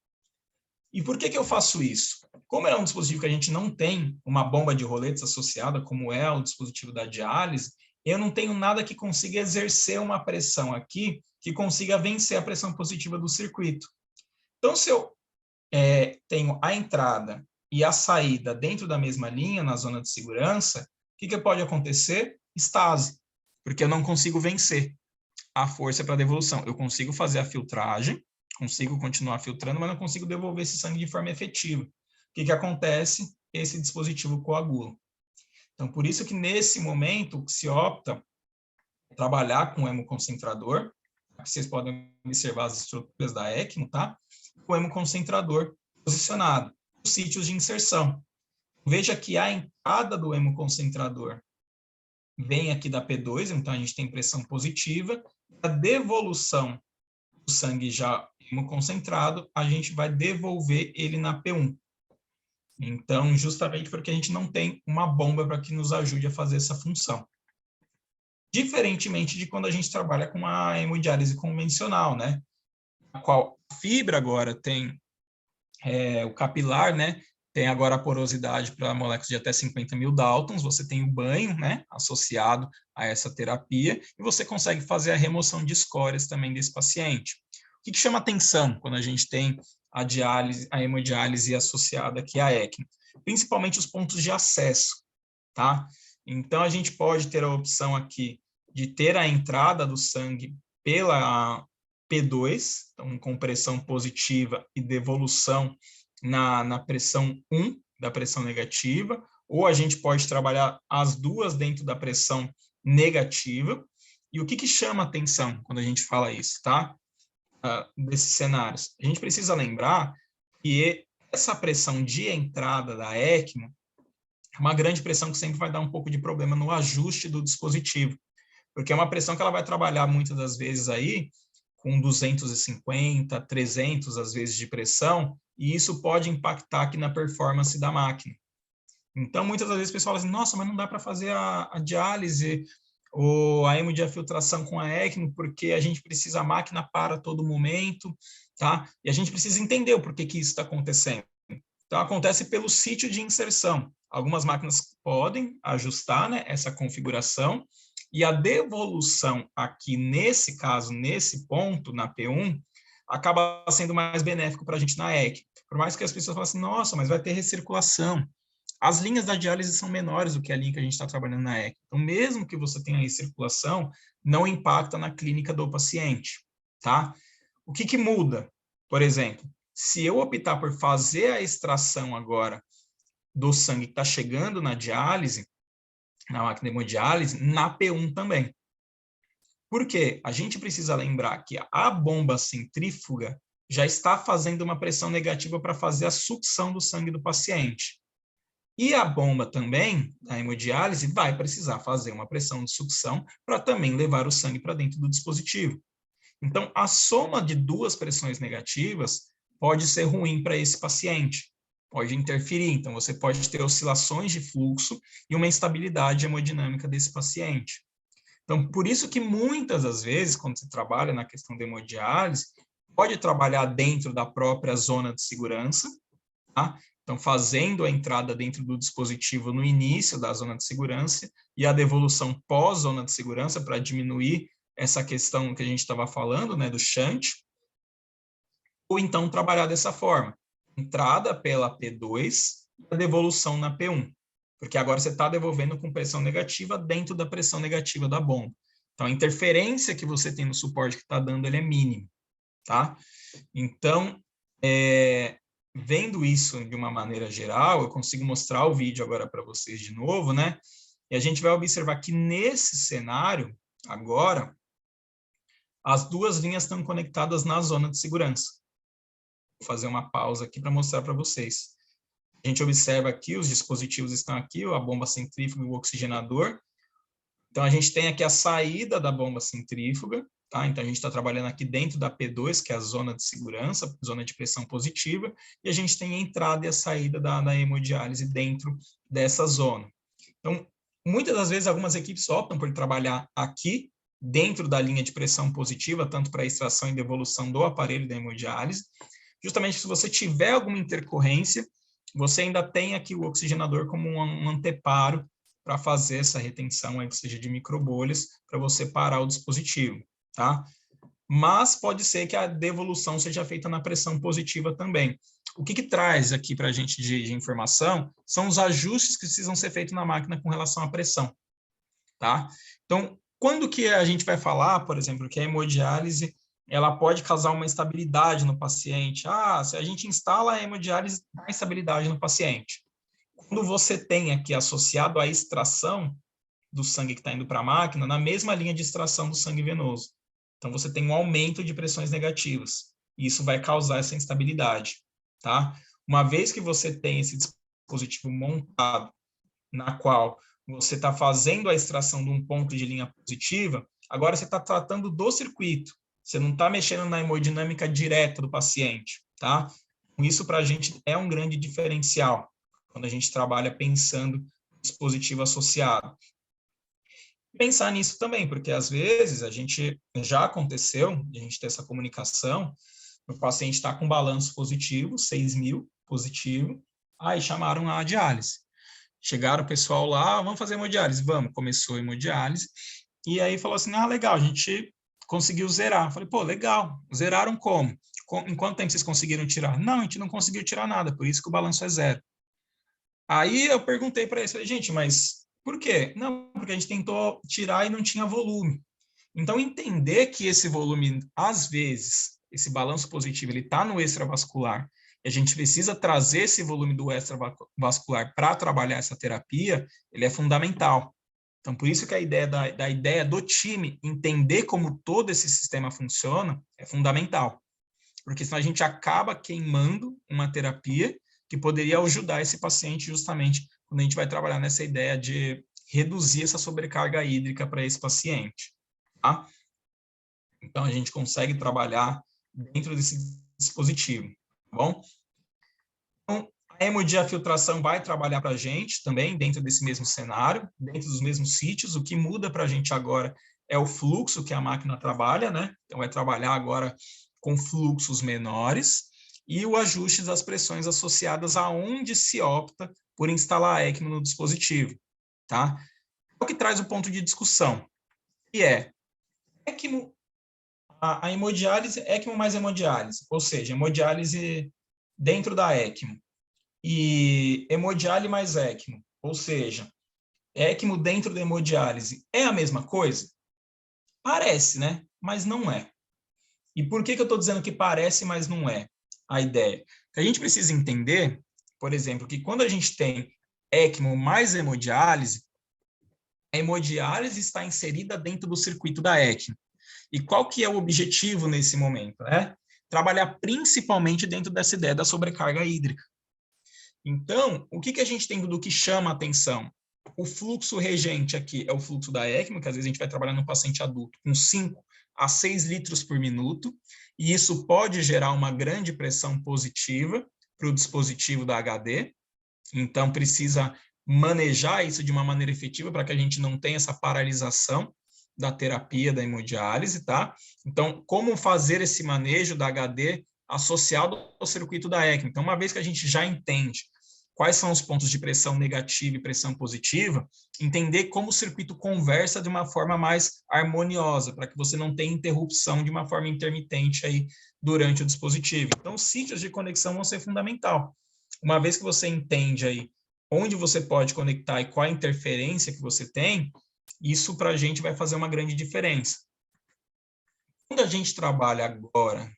E por que eu faço isso? Como é um dispositivo que a gente não tem uma bomba de roletes associada, como é o dispositivo da diálise, eu não tenho nada que consiga exercer uma pressão aqui que consiga vencer a pressão positiva do circuito. Então, se eu tenho a entrada e a saída dentro da mesma linha, na zona de segurança, o que pode acontecer? Estase, porque eu não consigo vencer a força para a devolução. Eu consigo fazer a filtragem, consigo continuar filtrando, mas não consigo devolver esse sangue de forma efetiva. O que acontece? Esse dispositivo coagula. Então, por isso que nesse momento se opta trabalhar com o hemoconcentrador. Vocês podem observar as estruturas da ECMO, tá? O hemoconcentrador posicionado, os sítios de inserção. Veja que a entrada do hemoconcentrador vem aqui da P2, então a gente tem pressão positiva. A devolução do sangue já hemoconcentrado, a gente vai devolver ele na P1. Então, justamente porque a gente não tem uma bomba para que nos ajude a fazer essa função. Diferentemente de quando a gente trabalha com uma hemodiálise convencional, né? A qual a fibra agora tem o capilar, né? Tem agora a porosidade para moléculas de até 50.000 Daltons, você tem o banho, né, associado a essa terapia, e você consegue fazer a remoção de escórias também desse paciente. O que chama atenção quando a gente tem a diálise, a hemodiálise associada aqui à ECMO? Principalmente os pontos de acesso, tá? Então, a gente pode ter a opção aqui de ter a entrada do sangue pela P2, então, com pressão positiva e devolução na pressão 1 da pressão negativa, ou a gente pode trabalhar as duas dentro da pressão negativa. E o que chama atenção quando a gente fala isso, tá? Desses cenários. A gente precisa lembrar que essa pressão de entrada da ECMO é uma grande pressão que sempre vai dar um pouco de problema no ajuste do dispositivo, porque é uma pressão que ela vai trabalhar muitas das vezes aí com 250, 300, às vezes, de pressão, e isso pode impactar aqui na performance da máquina. Então, muitas das vezes, o pessoal fala assim, nossa, mas não dá para fazer a diálise ou a hemodiafiltração com a ECMO, porque a gente precisa, a máquina para a todo momento, tá? E a gente precisa entender o porquê que isso está acontecendo. Então, acontece pelo sítio de inserção. Algumas máquinas podem ajustar, né, essa configuração, e a devolução aqui, nesse caso, nesse ponto, na P1, acaba sendo mais benéfico para a gente na ECMO. Por mais que as pessoas falem assim, nossa, mas vai ter recirculação. As linhas da diálise são menores do que a linha que a gente está trabalhando na ECMO. Então, mesmo que você tenha recirculação, não impacta na clínica do paciente, tá? O que muda? Por exemplo, se eu optar por fazer a extração agora do sangue que está chegando na diálise, na máquina de hemodiálise, na P1 também. Por quê? A gente precisa lembrar que a bomba centrífuga já está fazendo uma pressão negativa para fazer a sucção do sangue do paciente. E a bomba também, a hemodiálise, vai precisar fazer uma pressão de sucção para também levar o sangue para dentro do dispositivo. Então, a soma de duas pressões negativas pode ser ruim para esse paciente, pode interferir. Então, você pode ter oscilações de fluxo e uma instabilidade hemodinâmica desse paciente. Então, por isso que muitas das vezes, quando você trabalha na questão da hemodiálise, pode trabalhar dentro da própria zona de segurança, tá? Então, fazendo a entrada dentro do dispositivo no início da zona de segurança e a devolução pós-zona de segurança para diminuir essa questão que a gente estava falando, né, do shunt, ou então trabalhar dessa forma, entrada pela P2 e a devolução na P1, porque agora você está devolvendo com pressão negativa dentro da pressão negativa da bomba. Então, a interferência que você tem no suporte que está dando, ele é mínimo, tá? Então, vendo isso de uma maneira geral, eu consigo mostrar o vídeo agora para vocês de novo, né? E a gente vai observar que nesse cenário, agora, as duas linhas estão conectadas na zona de segurança. Vou fazer uma pausa aqui para mostrar para vocês. A gente observa aqui, os dispositivos estão aqui, a bomba centrífuga e o oxigenador. Então, a gente tem aqui a saída da bomba centrífuga, tá? Então, a gente está trabalhando aqui dentro da P2, que é a zona de segurança, zona de pressão positiva, e a gente tem a entrada e a saída da hemodiálise dentro dessa zona. Então, muitas das vezes, algumas equipes optam por trabalhar aqui, dentro da linha de pressão positiva, tanto para a extração e devolução do aparelho da hemodiálise, justamente se você tiver alguma intercorrência, você ainda tem aqui o oxigenador como um anteparo para fazer essa retenção, aí, que seja de microbolhas, para você parar o dispositivo, tá? Mas pode ser que a devolução seja feita na pressão positiva também. O que traz aqui para a gente de informação são os ajustes que precisam ser feitos na máquina com relação à pressão, tá? Então, quando que a gente vai falar, por exemplo, que a hemodiálise ela pode causar uma instabilidade no paciente? Se a gente instala a hemodiálise, dá instabilidade no paciente. Quando você tem aqui associado a extração do sangue que está indo para a máquina, na mesma linha de extração do sangue venoso. Então, você tem um aumento de pressões negativas. E isso vai causar essa instabilidade, tá? Uma vez que você tem esse dispositivo montado, na qual você está fazendo a extração de um ponto de linha positiva, agora você está tratando do circuito. Você não está mexendo na hemodinâmica direta do paciente, tá? Isso, para a gente, é um grande diferencial, quando a gente trabalha pensando no dispositivo associado. Pensar nisso também, porque às vezes já aconteceu, a gente ter essa comunicação, o paciente está com balanço positivo, 6.000 positivo, aí chamaram a diálise. Chegaram o pessoal lá, vamos fazer hemodiálise? Vamos, começou a hemodiálise, e aí falou assim, legal, a gente conseguiu zerar. Falei, pô, legal, zeraram como? Em quanto tempo vocês conseguiram tirar? Não, a gente não conseguiu tirar nada, por isso que o balanço é 0. Aí eu perguntei para eles, falei, gente, mas por quê? Não, porque a gente tentou tirar e não tinha volume. Então, entender que esse volume, às vezes, esse balanço positivo, ele está no extravascular, e a gente precisa trazer esse volume do extravascular para trabalhar essa terapia, ele é fundamental. Então, por isso que a ideia da ideia do time, entender como todo esse sistema funciona, é fundamental. Porque senão a gente acaba queimando uma terapia que poderia ajudar esse paciente justamente quando a gente vai trabalhar nessa ideia de reduzir essa sobrecarga hídrica para esse paciente. Tá? Então, a gente consegue trabalhar dentro desse dispositivo, tá bom? Então, a hemodiafiltração vai trabalhar para a gente também dentro desse mesmo cenário, dentro dos mesmos sítios. O que muda para a gente agora é o fluxo que a máquina trabalha, né? Então, vai trabalhar agora com fluxos menores e o ajuste das pressões associadas aonde se opta por instalar a ECMO no dispositivo, tá? O que traz o ponto de discussão, que é ECMO, a hemodiálise, ECMO mais hemodiálise, ou seja, hemodiálise dentro da ECMO, e hemodiálise mais ECMO, ou seja, ECMO dentro da hemodiálise, é a mesma coisa? Parece, né? Mas não é. E por que eu estou dizendo que parece, mas não é a ideia? Que a gente precisa entender, por exemplo, que quando a gente tem ECMO mais hemodiálise, a hemodiálise está inserida dentro do circuito da ECMO. E qual que é o objetivo nesse momento? Né? Trabalhar principalmente dentro dessa ideia da sobrecarga hídrica. Então, o que a gente tem do que chama a atenção? O fluxo regente aqui é o fluxo da ECMO, que às vezes a gente vai trabalhar no paciente adulto com 5 a 6 litros por minuto, e isso pode gerar uma grande pressão positiva para o dispositivo da HD. Então, precisa manejar isso de uma maneira efetiva para que a gente não tenha essa paralisação da terapia da hemodiálise, tá? Então, como fazer esse manejo da HD associado ao circuito da ECMO? Então, uma vez que a gente já entende quais são os pontos de pressão negativa e pressão positiva, entender como o circuito conversa de uma forma mais harmoniosa, para que você não tenha interrupção de uma forma intermitente aí durante o dispositivo. Então, os sítios de conexão vão ser fundamental. Uma vez que você entende aí onde você pode conectar e qual a interferência que você tem, isso para a gente vai fazer uma grande diferença. Quando a gente trabalha agora,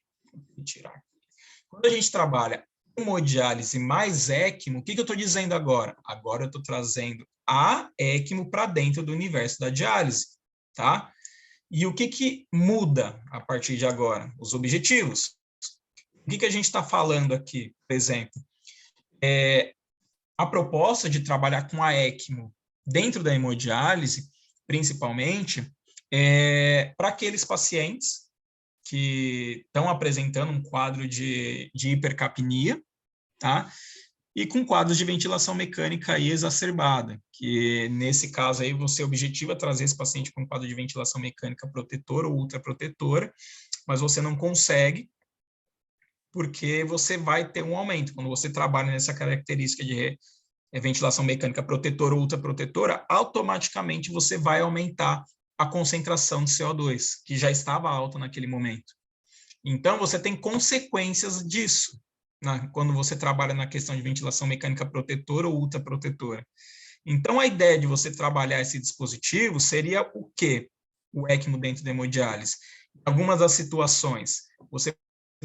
quando a gente trabalha hemodiálise mais ECMO, o que eu estou dizendo agora? Agora eu estou trazendo a ECMO para dentro do universo da diálise, tá? E o que muda a partir de agora? Os objetivos. O que a gente está falando aqui, por exemplo? A proposta de trabalhar com a ECMO dentro da hemodiálise, principalmente, para aqueles pacientes que estão apresentando um quadro de hipercapnia, tá? E com quadros de ventilação mecânica aí exacerbada, que nesse caso aí você objetiva trazer esse paciente com um quadro de ventilação mecânica protetora ou ultraprotetora, mas você não consegue, porque você vai ter um aumento. Quando você trabalha nessa característica de ventilação mecânica protetora ou ultraprotetora, automaticamente você vai aumentar a concentração de CO2, que já estava alta naquele momento. Então, você tem consequências disso, né, quando você trabalha na questão de ventilação mecânica protetora ou ultraprotetora. Então, a ideia de você trabalhar esse dispositivo seria o quê? O ECMO dentro da hemodiálise. Em algumas das situações, você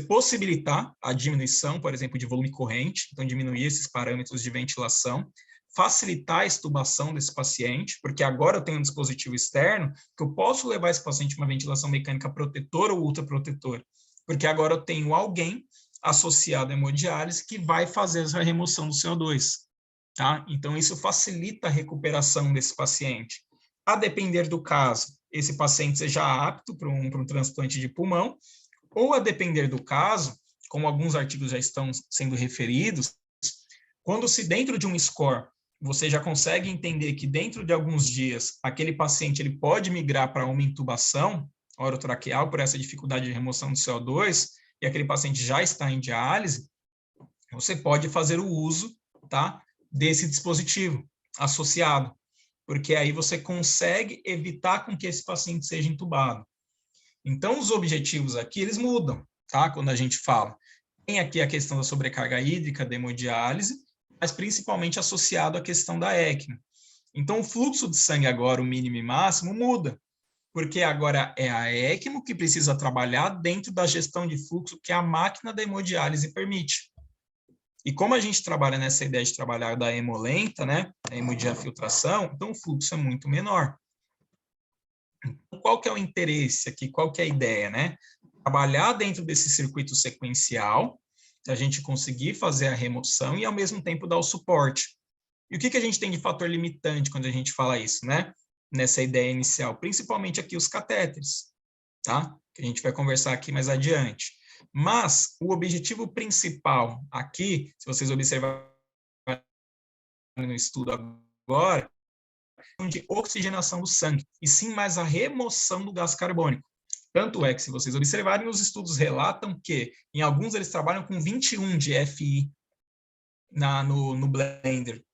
possibilitar a diminuição, por exemplo, de volume corrente, então diminuir esses parâmetros de ventilação, facilitar a extubação desse paciente, porque agora eu tenho um dispositivo externo que eu posso levar esse paciente para uma ventilação mecânica protetora ou ultraprotetora, porque agora eu tenho alguém associado à hemodiálise que vai fazer essa remoção do CO2, tá? Então, isso facilita a recuperação desse paciente. A depender do caso, esse paciente seja apto para um transplante de pulmão, ou a depender do caso, como alguns artigos já estão sendo referidos, quando se dentro de um score você já consegue entender que dentro de alguns dias aquele paciente ele pode migrar para uma intubação orotraqueal por essa dificuldade de remoção do CO2 e aquele paciente já está em diálise, você pode fazer o uso, tá, desse dispositivo associado, porque aí você consegue evitar com que esse paciente seja intubado. Então, os objetivos aqui, eles mudam, tá? Quando a gente fala. Tem aqui a questão da sobrecarga hídrica, da hemodiálise, mas principalmente associado à questão da ECMO. Então, o fluxo de sangue agora, o mínimo e máximo, muda, porque agora é a ECMO que precisa trabalhar dentro da gestão de fluxo que a máquina da hemodiálise permite. E como a gente trabalha nessa ideia de trabalhar da hemolenta, né, a hemodiafiltração, então o fluxo é muito menor. Qual que é o interesse aqui? Qual que é a ideia, né? Trabalhar dentro desse circuito sequencial, a gente conseguir fazer a remoção e, ao mesmo tempo, dar o suporte. E o que a gente tem de fator limitante quando a gente fala isso, né? Nessa ideia inicial? Principalmente aqui os catéteres. tá? Que a gente vai conversar aqui mais adiante. Mas o objetivo principal aqui, se vocês observarem no estudo agora, é de oxigenação do sangue, e sim mais a remoção do gás carbônico. Tanto é que, se vocês observarem, os estudos relatam que, em alguns, eles trabalham com 21 de FI no blender.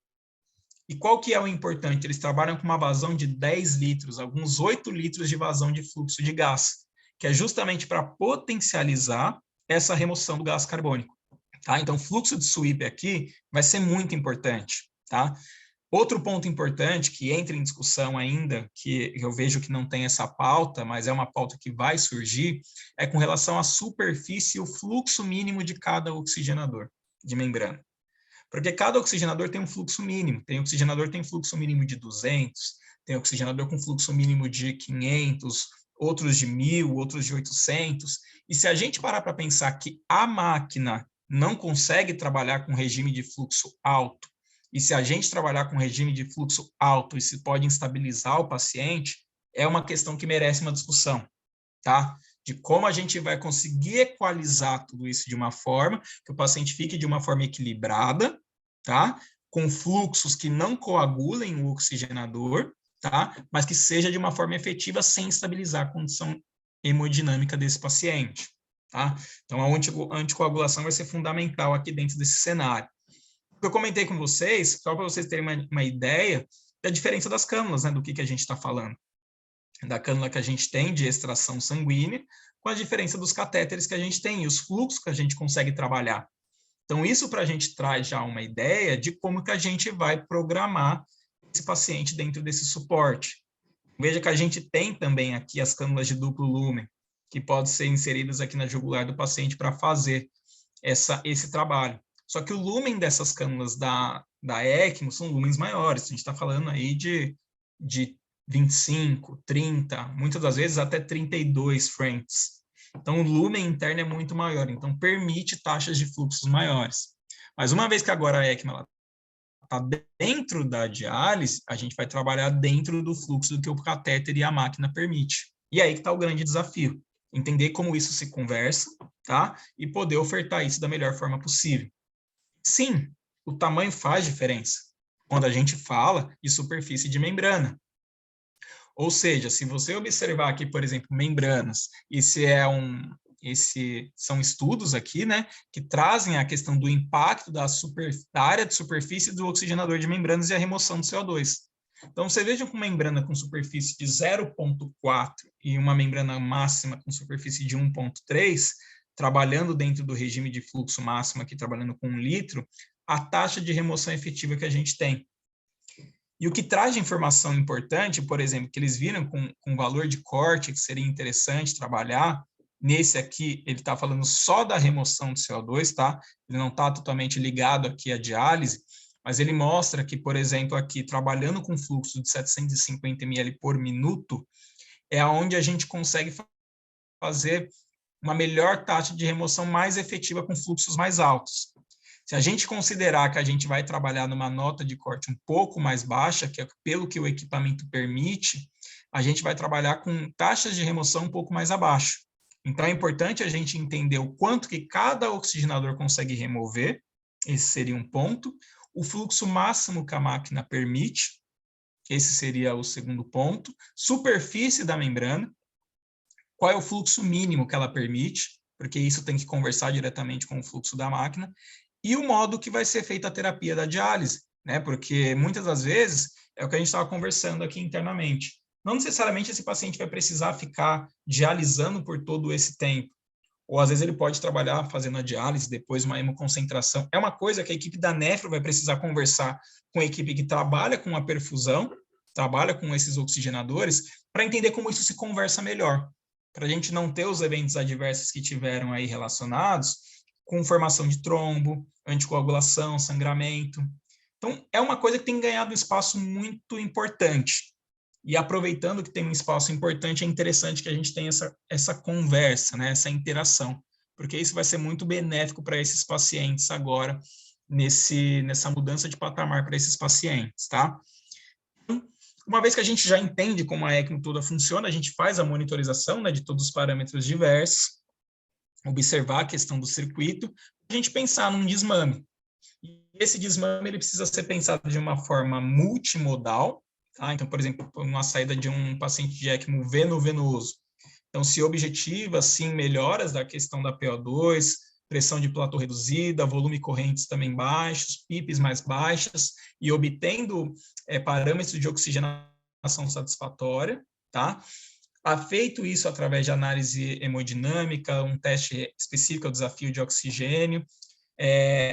E qual que é o importante? Eles trabalham com uma vazão de 10 litros, alguns 8 litros de vazão de fluxo de gás, que é justamente para potencializar essa remoção do gás carbônico. Tá? Então, o fluxo de sweep aqui vai ser muito importante. Tá? Outro ponto importante que entra em discussão ainda, que eu vejo que não tem essa pauta, mas é uma pauta que vai surgir, é com relação à superfície e o fluxo mínimo de cada oxigenador de membrana. Porque cada oxigenador tem um fluxo mínimo. Tem oxigenador que tem fluxo mínimo de 200, tem oxigenador com fluxo mínimo de 500, outros de 1.000, outros de 800. E se a gente parar para pensar que a máquina não consegue trabalhar com regime de fluxo alto, e se a gente trabalhar com regime de fluxo alto, isso pode instabilizar o paciente, é uma questão que merece uma discussão, tá? De como a gente vai conseguir equalizar tudo isso de uma forma que o paciente fique de uma forma equilibrada, tá? Com fluxos que não coagulem o oxigenador, tá? Mas que seja de uma forma efetiva sem estabilizar a condição hemodinâmica desse paciente, tá? Então, a anticoagulação vai ser fundamental aqui dentro desse cenário. Eu comentei com vocês, só para vocês terem uma ideia da diferença das cânulas, né? Do que a gente está falando. Da cânula que a gente tem de extração sanguínea, com a diferença dos catéteres que a gente tem e os fluxos que a gente consegue trabalhar. Então, isso para a gente traz já uma ideia de como que a gente vai programar esse paciente dentro desse suporte. Veja que a gente tem também aqui as cânulas de duplo lumen, que podem ser inseridas aqui na jugular do paciente para fazer esse trabalho. Só que o lumen dessas cânulas da ECMO são lumens maiores. A gente está falando aí de 25, 30, muitas das vezes até 32 frames. Então, o lumen interno é muito maior, então permite taxas de fluxos maiores. Mas uma vez que agora a ECMO está dentro da diálise, a gente vai trabalhar dentro do fluxo do que o catéter e a máquina permite. E aí que está o grande desafio, entender como isso se conversa, tá? E poder ofertar isso da melhor forma possível. Sim, o tamanho faz diferença quando a gente fala de superfície de membrana. Ou seja, se você observar aqui, por exemplo, membranas, são estudos aqui, né, que trazem a questão do impacto da área de superfície do oxigenador de membranas e a remoção do CO2. Então, você veja que uma membrana com superfície de 0,4 e uma membrana máxima com superfície de 1,3, trabalhando dentro do regime de fluxo máximo aqui, trabalhando com 1 litro, a taxa de remoção efetiva que a gente tem. E o que traz de informação importante, por exemplo, que eles viram com valor de corte, que seria interessante trabalhar, nesse aqui, ele está falando só da remoção do CO2, tá? Ele não está totalmente ligado aqui à diálise, mas ele mostra que, por exemplo, aqui, trabalhando com fluxo de 750 ml por minuto, é onde a gente consegue fazer uma melhor taxa de remoção mais efetiva com fluxos mais altos. Se a gente considerar que a gente vai trabalhar numa nota de corte um pouco mais baixa, que é pelo que o equipamento permite, a gente vai trabalhar com taxas de remoção um pouco mais abaixo. Então, é importante a gente entender o quanto que cada oxigenador consegue remover, esse seria um ponto, o fluxo máximo que a máquina permite, esse seria o segundo ponto, superfície da membrana, qual é o fluxo mínimo que ela permite, porque isso tem que conversar diretamente com o fluxo da máquina, e o modo que vai ser feita a terapia da diálise, né? Porque muitas das vezes é o que a gente estava conversando aqui internamente. Não necessariamente esse paciente vai precisar ficar dialisando por todo esse tempo. Ou às vezes ele pode trabalhar fazendo a diálise, depois uma hemoconcentração. É uma coisa que a equipe da nefro vai precisar conversar com a equipe que trabalha com a perfusão, trabalha com esses oxigenadores, para entender como isso se conversa melhor. Para a gente não ter os eventos adversos que tiveram aí relacionados com formação de trombo, anticoagulação, sangramento. Então, é uma coisa que tem ganhado um espaço muito importante. E aproveitando que tem um espaço importante, é interessante que a gente tenha essa conversa, né, essa interação, porque isso vai ser muito benéfico para esses pacientes agora, nessa mudança de patamar para esses pacientes, tá? Uma vez que a gente já entende como a ECMO toda funciona, a gente faz a monitorização, né, de todos os parâmetros diversos, observar a questão do circuito, a gente pensar num desmame. E esse desmame ele precisa ser pensado de uma forma multimodal, tá? Então, por exemplo, uma saída de um paciente de ECMO veno-venoso. Então, se objetiva, sim, melhoras da questão da PO2, pressão de platô reduzida, volume correntes também baixos, PIPs mais baixas, e obtendo parâmetros de oxigenação satisfatória, tá? Feito isso através de análise hemodinâmica, um teste específico ao desafio de oxigênio,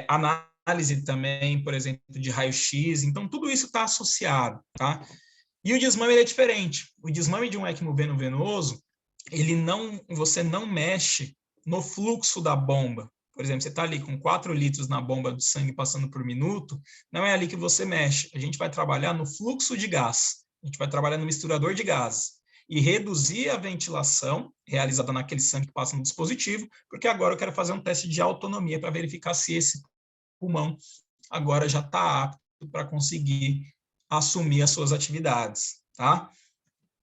análise também, por exemplo, de raio-x, então tudo isso está associado, tá? E o desmame é diferente. O desmame de um ECMO veno-venoso, você não mexe no fluxo da bomba. Por exemplo, você está ali com 4 litros na bomba de sangue passando por minuto, não é ali que você mexe. A gente vai trabalhar no fluxo de gás, a gente vai trabalhar no misturador de gases e reduzir a ventilação realizada naquele sangue que passa no dispositivo, porque agora eu quero fazer um teste de autonomia para verificar se esse pulmão agora já está apto para conseguir assumir as suas atividades, tá?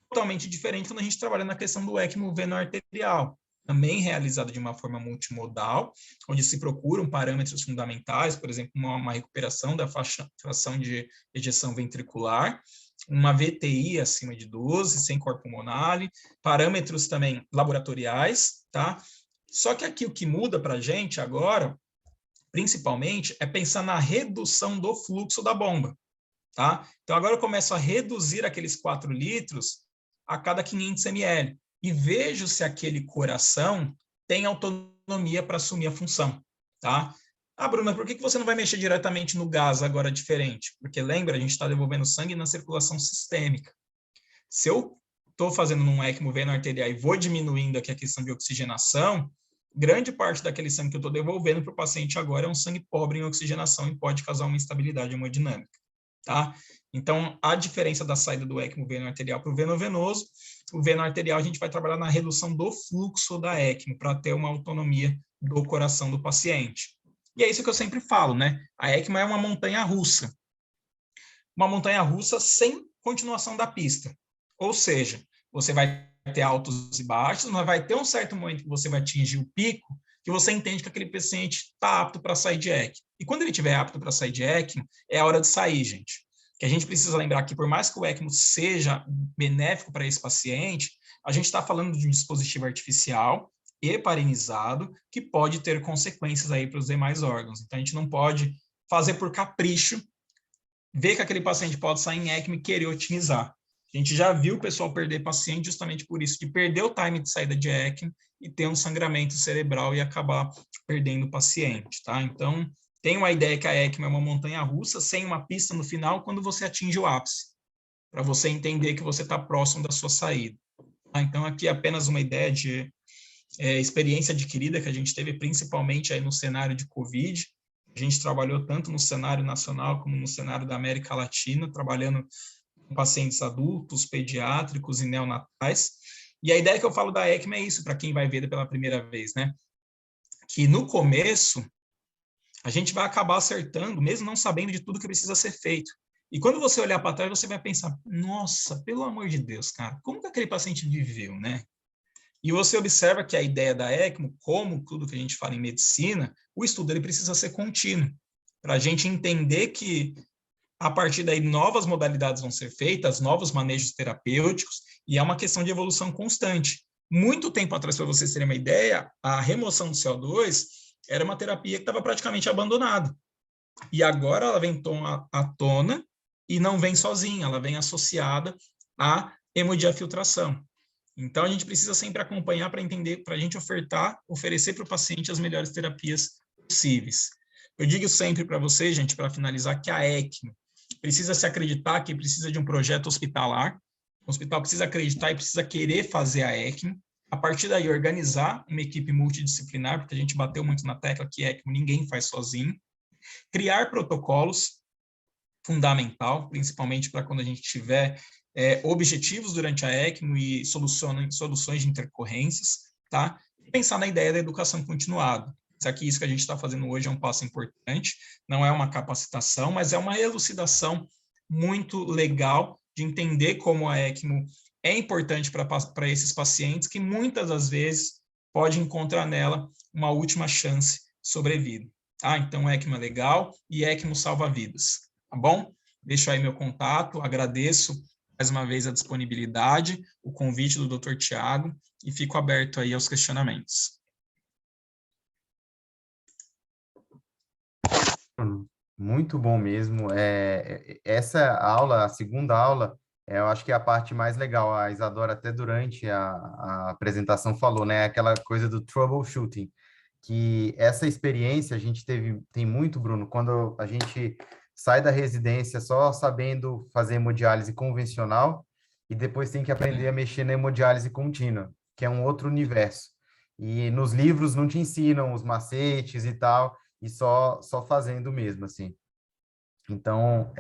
Totalmente diferente quando a gente trabalha na questão do ECMO veno-arterial, também realizado de uma forma multimodal, onde se procuram parâmetros fundamentais, por exemplo, uma recuperação da fração de ejeção ventricular, uma VTI acima de 12, sem corpo pulmonale, parâmetros também laboratoriais, tá? Só que aqui o que muda para a gente agora, principalmente, é pensar na redução do fluxo da bomba, tá? Então, agora eu começo a reduzir aqueles 4 litros a cada 500 ml e vejo se aquele coração tem autonomia para assumir a função, tá? Bruna, por que você não vai mexer diretamente no gás agora diferente? Porque lembra, a gente está devolvendo sangue na circulação sistêmica. Se eu estou fazendo num ECMO veno-arterial e vou diminuindo aqui a questão de oxigenação, grande parte daquele sangue que eu estou devolvendo para o paciente agora é um sangue pobre em oxigenação e pode causar uma instabilidade hemodinâmica, tá? Então, a diferença da saída do ECMO veno-arterial para o veno-venoso, o veno-arterial a gente vai trabalhar na redução do fluxo da ECMO para ter uma autonomia do coração do paciente. E é isso que eu sempre falo, né? A ECMO é uma montanha-russa. Uma montanha-russa sem continuação da pista. Ou seja, você vai ter altos e baixos, mas vai ter um certo momento que você vai atingir o pico, que você entende que aquele paciente está apto para sair de ECMO. E quando ele estiver apto para sair de ECMO, é a hora de sair, gente. Que a gente precisa lembrar que, por mais que o ECMO seja benéfico para esse paciente, a gente está falando de um dispositivo artificial heparinizado que pode ter consequências aí para os demais órgãos. Então, a gente não pode fazer por capricho, ver que aquele paciente pode sair em ECMO e querer otimizar. A gente já viu o pessoal perder paciente justamente por isso, de perder o time de saída de ECMO e ter um sangramento cerebral e acabar perdendo o paciente, tá? Então, tem uma ideia que a ECMO é uma montanha-russa sem uma pista no final quando você atinge o ápice, para você entender que você está próximo da sua saída. Tá? Então, aqui é apenas uma ideia de experiência adquirida que a gente teve principalmente aí no cenário de Covid. A gente trabalhou tanto no cenário nacional como no cenário da América Latina, trabalhando com pacientes adultos, pediátricos e neonatais. E a ideia que eu falo da ECMO é isso, para quem vai ver pela primeira vez, né? Que no começo, a gente vai acabar acertando, mesmo não sabendo de tudo que precisa ser feito. E quando você olhar para trás, você vai pensar, nossa, pelo amor de Deus, cara, como que aquele paciente viveu, né? E você observa que a ideia da ECMO, como tudo que a gente fala em medicina, o estudo ele precisa ser contínuo, para a gente entender que, a partir daí, novas modalidades vão ser feitas, novos manejos terapêuticos, e é uma questão de evolução constante. Muito tempo atrás, para vocês terem uma ideia, a remoção do CO2 era uma terapia que estava praticamente abandonada. E agora ela vem à tona e não vem sozinha, ela vem associada à hemodiafiltração. Então, a gente precisa sempre acompanhar para entender, para a gente oferecer para o paciente as melhores terapias possíveis. Eu digo sempre para vocês, gente, para finalizar, que a ECMO precisa se acreditar que precisa de um projeto hospitalar, o hospital precisa acreditar e precisa querer fazer a ECMO, a partir daí organizar uma equipe multidisciplinar, porque a gente bateu muito na tecla que ECMO ninguém faz sozinho, criar protocolos, fundamental, principalmente para quando a gente tiver objetivos durante a ECMO e soluções de intercorrências, tá? E pensar na ideia da educação continuada. Isso que a gente está fazendo hoje é um passo importante, não é uma capacitação, mas é uma elucidação muito legal de entender como a ECMO é importante para esses pacientes, que muitas das vezes pode encontrar nela uma última chance de sobrevida. Tá? Então, ECMO é legal e ECMO salva vidas. Tá bom? Deixo aí meu contato, agradeço mais uma vez a disponibilidade, o convite do Dr. Tiago e fico aberto aí aos questionamentos. Muito bom mesmo. Essa aula, a segunda aula, eu acho que é a parte mais legal. A Isadora até durante a apresentação falou, né? Aquela coisa do troubleshooting, que essa experiência a gente tem muito, Bruno, quando a gente sai da residência só sabendo fazer hemodiálise convencional e depois tem que aprender a mexer na hemodiálise contínua, que é um outro universo. E nos livros não te ensinam os macetes e tal, e só fazendo mesmo, assim. Então,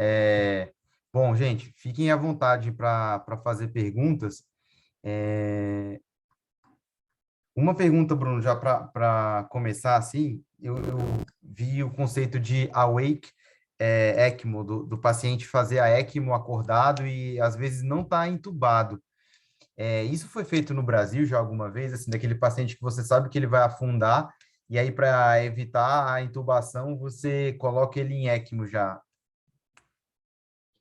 bom, gente, fiquem à vontade para fazer perguntas. Uma pergunta, Bruno, já para começar, assim, eu vi o conceito de awake ECMO, do paciente fazer a ECMO acordado e, às vezes, não está entubado. Isso foi feito no Brasil já alguma vez, assim, daquele paciente que você sabe que ele vai afundar, e aí, para evitar a intubação, você coloca ele em ECMO já.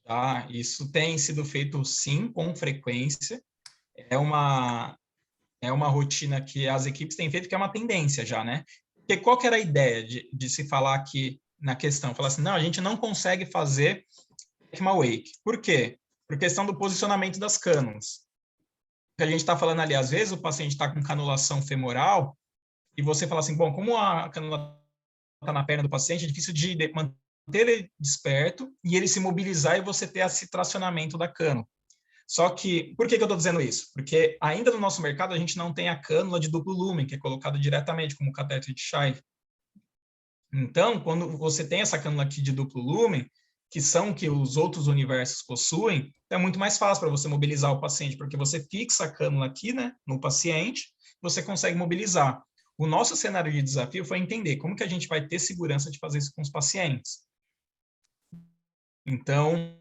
Tá? Isso tem sido feito, sim, com frequência. É uma rotina que as equipes têm feito, que é uma tendência já, né? Porque qual que era a ideia de se falar aqui na questão? Falar assim, não, a gente não consegue fazer ECMO awake. Por quê? Por questão do posicionamento das cânulas. Que a gente está falando ali, às vezes o paciente está com canulação femoral e você fala assim, bom, como a canula está na perna do paciente, é difícil de manter ele desperto e ele se mobilizar e você ter esse tracionamento da cânula. Só que, por que eu estou dizendo isso? Porque ainda no nosso mercado a gente não tem a cânula de duplo lumen, que é colocada diretamente como catéter de Shive. Então, quando você tem essa cânula aqui de duplo lumen, que são que os outros universos possuem, é muito mais fácil para você mobilizar o paciente, porque você fixa a cânula aqui, né, no paciente, você consegue mobilizar. O nosso cenário de desafio foi entender como que a gente vai ter segurança de fazer isso com os pacientes. Então,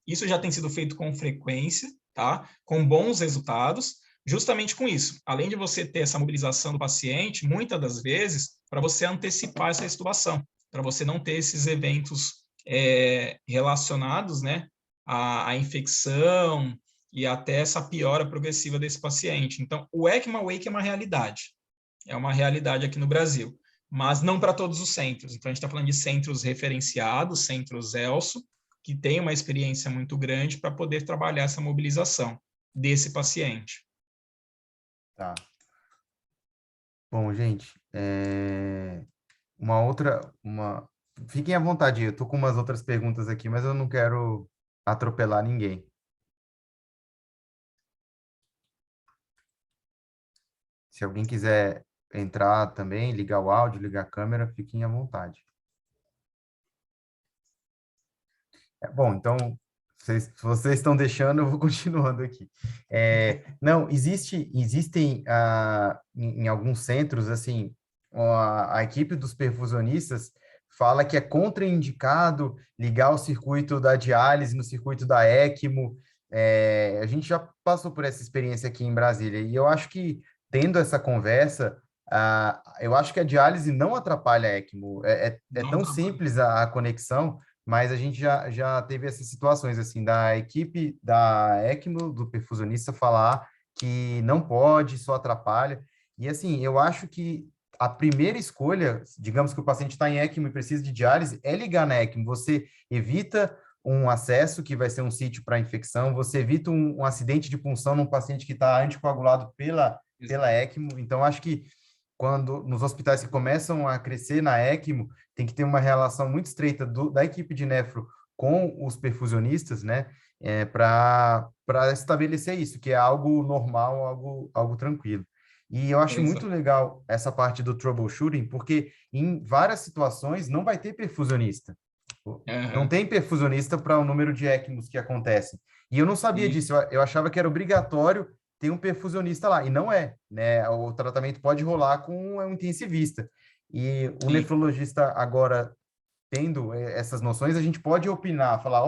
isso já tem sido feito com frequência, tá? Com bons resultados, justamente com isso. Além de você ter essa mobilização do paciente, muitas das vezes, para você antecipar essa extubação, para você não ter esses eventos relacionados, né, à infecção e até essa piora progressiva desse paciente. Então, o ECMO Awake é uma realidade aqui no Brasil, mas não para todos os centros. Então, a gente está falando de centros referenciados, centros ELSO, que tem uma experiência muito grande para poder trabalhar essa mobilização desse paciente. Tá. Bom, gente, fiquem à vontade, eu estou com umas outras perguntas aqui, mas eu não quero atropelar ninguém. Se alguém quiser entrar também, ligar o áudio, ligar a câmera, fiquem à vontade. Bom, então, se vocês estão deixando, eu vou continuando aqui. Não, existem, em alguns centros, assim, a equipe dos perfusionistas fala que é contraindicado ligar o circuito da diálise no circuito da ECMO. A gente já passou por essa experiência aqui em Brasília, e eu acho que, tendo essa conversa, eu acho que a diálise não atrapalha a ECMO. É tão simples a conexão, mas a gente já teve essas situações, assim, da equipe da ECMO, do perfusionista, falar que não pode, só atrapalha. E, assim, eu acho que a primeira escolha, digamos que o paciente está em ECMO e precisa de diálise, é ligar na ECMO. Você evita um acesso que vai ser um sítio para infecção, você evita um acidente de punção num paciente que está anticoagulado pela ECMO. Então, acho que quando nos hospitais que começam a crescer na ECMO, tem que ter uma relação muito estreita da equipe de nefro com os perfusionistas, né, para estabelecer isso, que é algo normal, algo tranquilo. E eu acho muito legal essa parte do troubleshooting, porque em várias situações não vai ter perfusionista. Não tem perfusionista para o número de ECMOs que acontecem. E eu não sabia disso, eu achava que era obrigatório ter um perfusionista lá, e não é, né? O tratamento pode rolar com um intensivista. E o nefrologista agora, tendo essas noções, a gente pode opinar, falar,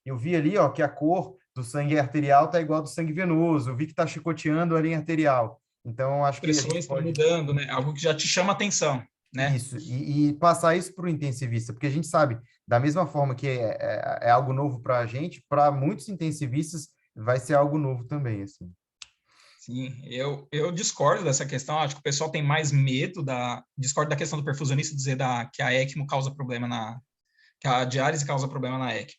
eu vi ali, que a cor do sangue arterial está igual ao do sangue venoso, eu vi que está chicoteando a linha arterial. Então, acho que a gente Pressões estão pode mudando, né? Algo que já te chama atenção, né? isso, e passar isso para o intensivista, porque a gente sabe, da mesma forma que é algo novo para a gente, para muitos intensivistas vai ser algo novo também, assim. Sim, eu discordo dessa questão, acho que o pessoal tem mais medo discordo da questão do perfusionista dizer que a ECMO causa problema que a diálise causa problema na ECMO.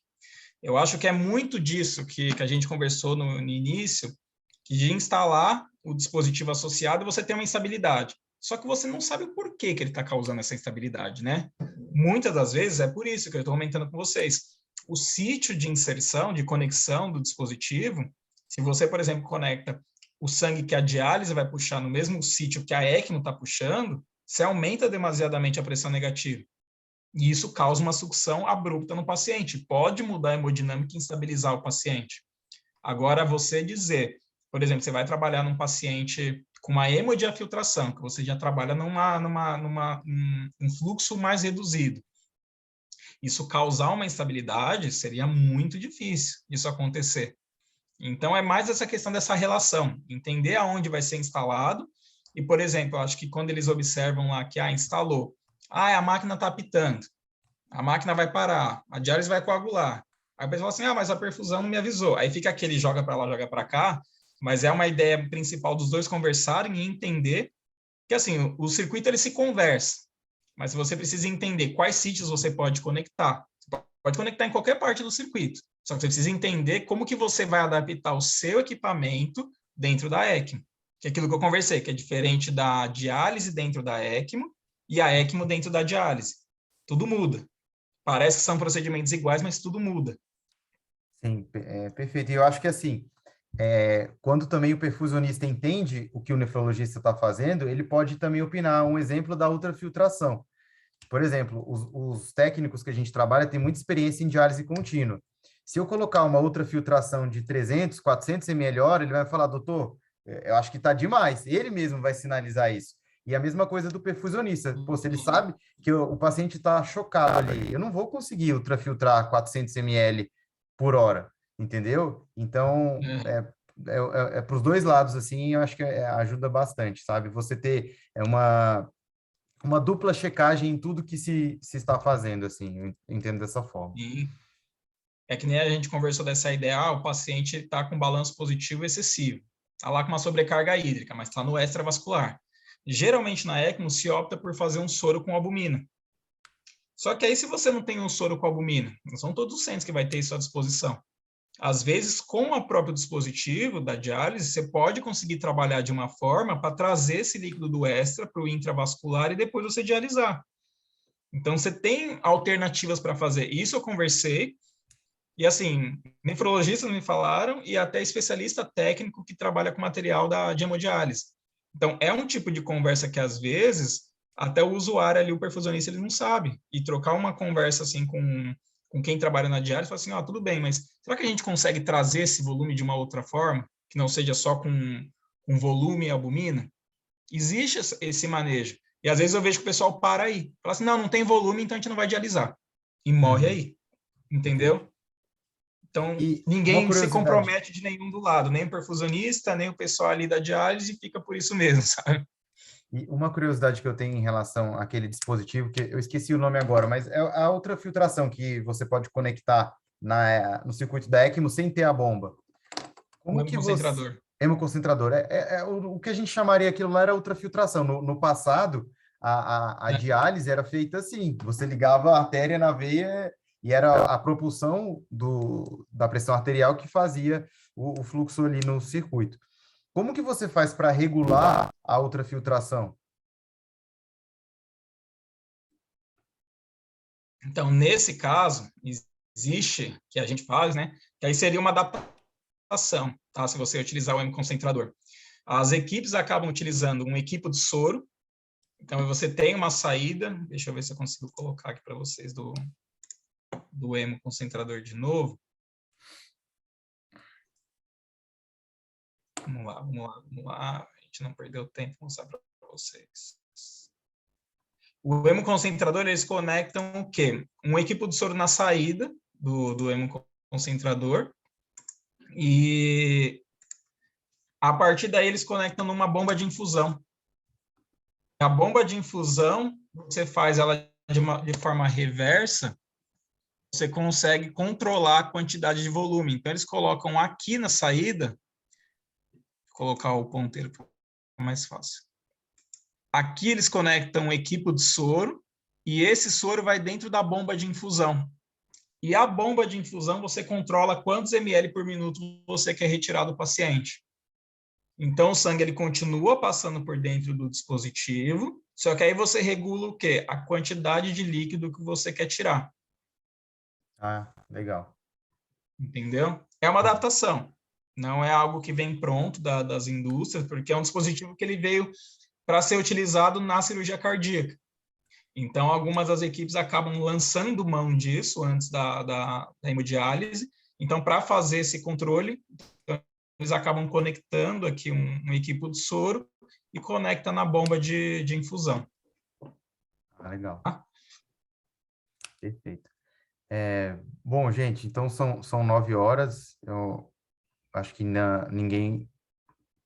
Eu acho que é muito disso que a gente conversou no início, que de instalar o dispositivo associado, você tem uma instabilidade. Só que você não sabe o porquê que ele está causando essa instabilidade, né? Muitas das vezes é por isso que eu estou comentando com vocês. O sítio de inserção, de conexão do dispositivo, se você, por exemplo, conecta o sangue que a diálise vai puxar no mesmo sítio que a ECMO está puxando, você aumenta demasiadamente a pressão negativa. E isso causa uma sucção abrupta no paciente. Pode mudar a hemodinâmica e instabilizar o paciente. Agora, você dizer, por exemplo, você vai trabalhar num paciente com uma hemodiafiltração, que você já trabalha um fluxo mais reduzido. Isso causar uma instabilidade seria muito difícil isso acontecer. Então, é mais essa questão dessa relação, entender aonde vai ser instalado. E, por exemplo, eu acho que quando eles observam lá que, instalou, a máquina está apitando, a máquina vai parar, a diálise vai coagular. Aí a pessoa fala assim, mas a perfusão não me avisou. Aí fica aquele joga para lá, joga para cá, mas é uma ideia principal dos dois conversarem e entender que, assim, o circuito ele se conversa, mas você precisa entender quais sítios você pode conectar. Você pode conectar em qualquer parte do circuito, só que você precisa entender como que você vai adaptar o seu equipamento dentro da ECMO, que é aquilo que eu conversei, que é diferente da diálise dentro da ECMO e a ECMO dentro da diálise. Tudo muda. Parece que são procedimentos iguais, mas tudo muda. Sim, perfeito. E eu acho que assim, quando também o perfusionista entende o que o nefrologista está fazendo, ele pode também opinar. Um exemplo da ultrafiltração. Por exemplo, os técnicos que a gente trabalha têm muita experiência em diálise contínua. Se eu colocar uma ultrafiltração de 300, 400 ml hora, ele vai falar, doutor, eu acho que está demais. Ele mesmo vai sinalizar isso. E a mesma coisa do perfusionista. Pô, se ele sabe que o paciente está chocado ali, eu não vou conseguir ultrafiltrar 400 ml por hora, entendeu? Então, para os dois lados, assim, eu acho que ajuda bastante, sabe? Você ter uma dupla checagem em tudo que se está fazendo, assim, eu entendo dessa forma. E é que nem a gente conversou dessa ideia, o paciente está com balanço positivo excessivo, está lá com uma sobrecarga hídrica, mas está no extravascular. Geralmente na ECMO se opta por fazer um soro com albumina. Só que aí se você não tem um soro com albumina, não são todos os centros que vai ter isso à disposição. Às vezes, com o próprio dispositivo da diálise, você pode conseguir trabalhar de uma forma para trazer esse líquido do extra para o intravascular e depois você dialisar. Então, você tem alternativas para fazer. Isso eu conversei, e assim, nefrologistas me falaram, e até especialista técnico que trabalha com material de hemodiálise. Então, é um tipo de conversa que, às vezes, até o usuário ali, o perfusionista, ele não sabe. E trocar uma conversa assim com quem trabalha na diálise, fala assim, tudo bem, mas será que a gente consegue trazer esse volume de uma outra forma, que não seja só com volume e albumina? Existe esse manejo. E às vezes eu vejo que o pessoal para aí. Fala assim, não tem volume, então a gente não vai dialisar. E morre aí. Entendeu? Então, E uma ninguém se curiosidade. compromete de nenhum do lado, nem o perfusionista, nem o pessoal ali da diálise, e fica por isso mesmo, sabe? E uma curiosidade que eu tenho em relação àquele dispositivo, que eu esqueci o nome agora, mas é a ultrafiltração que você pode conectar no circuito da ECMO sem ter a bomba. O Como que você... hemoconcentrador. Hemoconcentrador. O que a gente chamaria aquilo lá era ultrafiltração. No passado, a diálise era feita assim, você ligava a artéria na veia e era a propulsão da pressão arterial que fazia o fluxo ali no circuito. Como que você faz para regular a ultrafiltração? Então, nesse caso, existe, que a gente faz, né? Que aí seria uma adaptação, tá? Se você utilizar o hemoconcentrador. As equipes acabam utilizando um equipo de soro. Então, você tem uma saída. Deixa eu ver se eu consigo colocar aqui para vocês do hemoconcentrador de novo. Vamos lá. A gente não perdeu tempo, vou mostrar para vocês. O hemoconcentrador, eles conectam o quê? Um equipo de soro na saída do hemoconcentrador E a partir daí eles conectam numa bomba de infusão. A bomba de infusão, você faz ela de forma reversa, você consegue controlar a quantidade de volume. Então, eles colocam aqui na saída, vou colocar o ponteiro que é mais fácil. Aqui eles conectam o equipo de soro, e esse soro vai dentro da bomba de infusão. E a bomba de infusão, você controla quantos ml por minuto você quer retirar do paciente. Então, o sangue ele continua passando por dentro do dispositivo, só que aí você regula o quê? A quantidade de líquido que você quer tirar. Ah, legal. Entendeu? É uma adaptação. Não é algo que vem pronto das indústrias, porque é um dispositivo que ele veio para ser utilizado na cirurgia cardíaca. Então, algumas das equipes acabam lançando mão disso antes da hemodiálise. Então, para fazer esse controle, eles acabam conectando aqui um equipo de soro e conecta na bomba de infusão. Ah, legal. Perfeito. Bom, gente, então são 9 horas. Eu acho que ninguém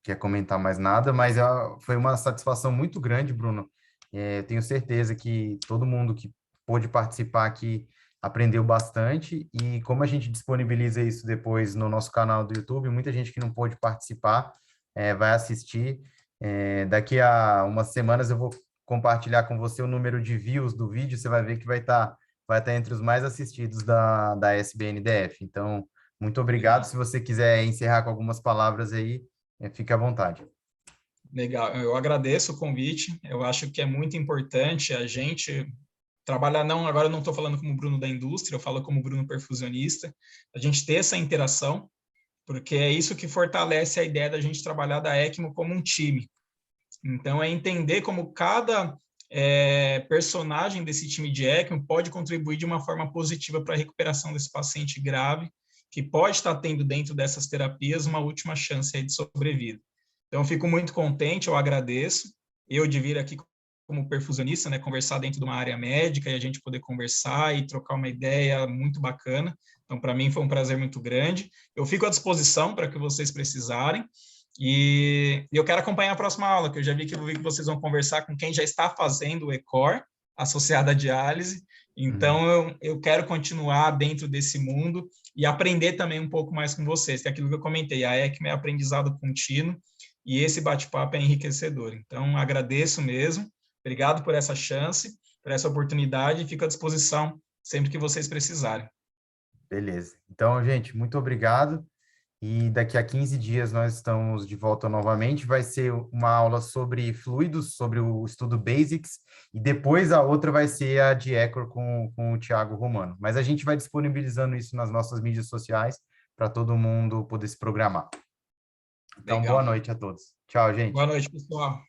quer comentar mais nada, mas foi uma satisfação muito grande, Bruno. Tenho certeza que todo mundo que pôde participar aqui aprendeu bastante, e como a gente disponibiliza isso depois no nosso canal do YouTube, muita gente que não pôde participar vai assistir. Daqui a umas semanas eu vou compartilhar com você o número de views do vídeo, você vai ver que vai estar entre os mais assistidos da SBNDF. Então, muito obrigado. Se você quiser encerrar com algumas palavras aí, fique à vontade. Legal, eu agradeço o convite. Eu acho que é muito importante a gente trabalhar, não, agora eu não estou falando como Bruno da indústria, eu falo como Bruno perfusionista, a gente ter essa interação, porque é isso que fortalece a ideia da gente trabalhar da ECMO como um time. Então, é entender como cada personagem desse time de ECMO pode contribuir de uma forma positiva para a recuperação desse paciente grave, que pode estar tendo dentro dessas terapias uma última chance aí de sobrevida. Então, eu fico muito contente, eu agradeço, eu de vir aqui como perfusionista, né, conversar dentro de uma área médica e a gente poder conversar e trocar uma ideia muito bacana. Então, para mim foi um prazer muito grande. Eu fico à disposição para que vocês precisarem. E eu quero acompanhar a próxima aula, que eu já vi que vocês vão conversar com quem já está fazendo o ECOR, associado à diálise. Então, eu quero continuar dentro desse mundo e aprender também um pouco mais com vocês, que é aquilo que eu comentei, a ECMO é aprendizado contínuo, e esse bate-papo é enriquecedor. Então, agradeço mesmo, obrigado por essa chance, por essa oportunidade, e fico à disposição sempre que vocês precisarem. Beleza. Então, gente, muito obrigado. E daqui a 15 dias nós estamos de volta novamente. Vai ser uma aula sobre fluidos, sobre o estudo Basics, e depois a outra vai ser a de ECOR com o Thiago Romano. Mas a gente vai disponibilizando isso nas nossas mídias sociais para todo mundo poder se programar. Então, Legal. boa noite a todos. Tchau, gente. Boa noite, pessoal.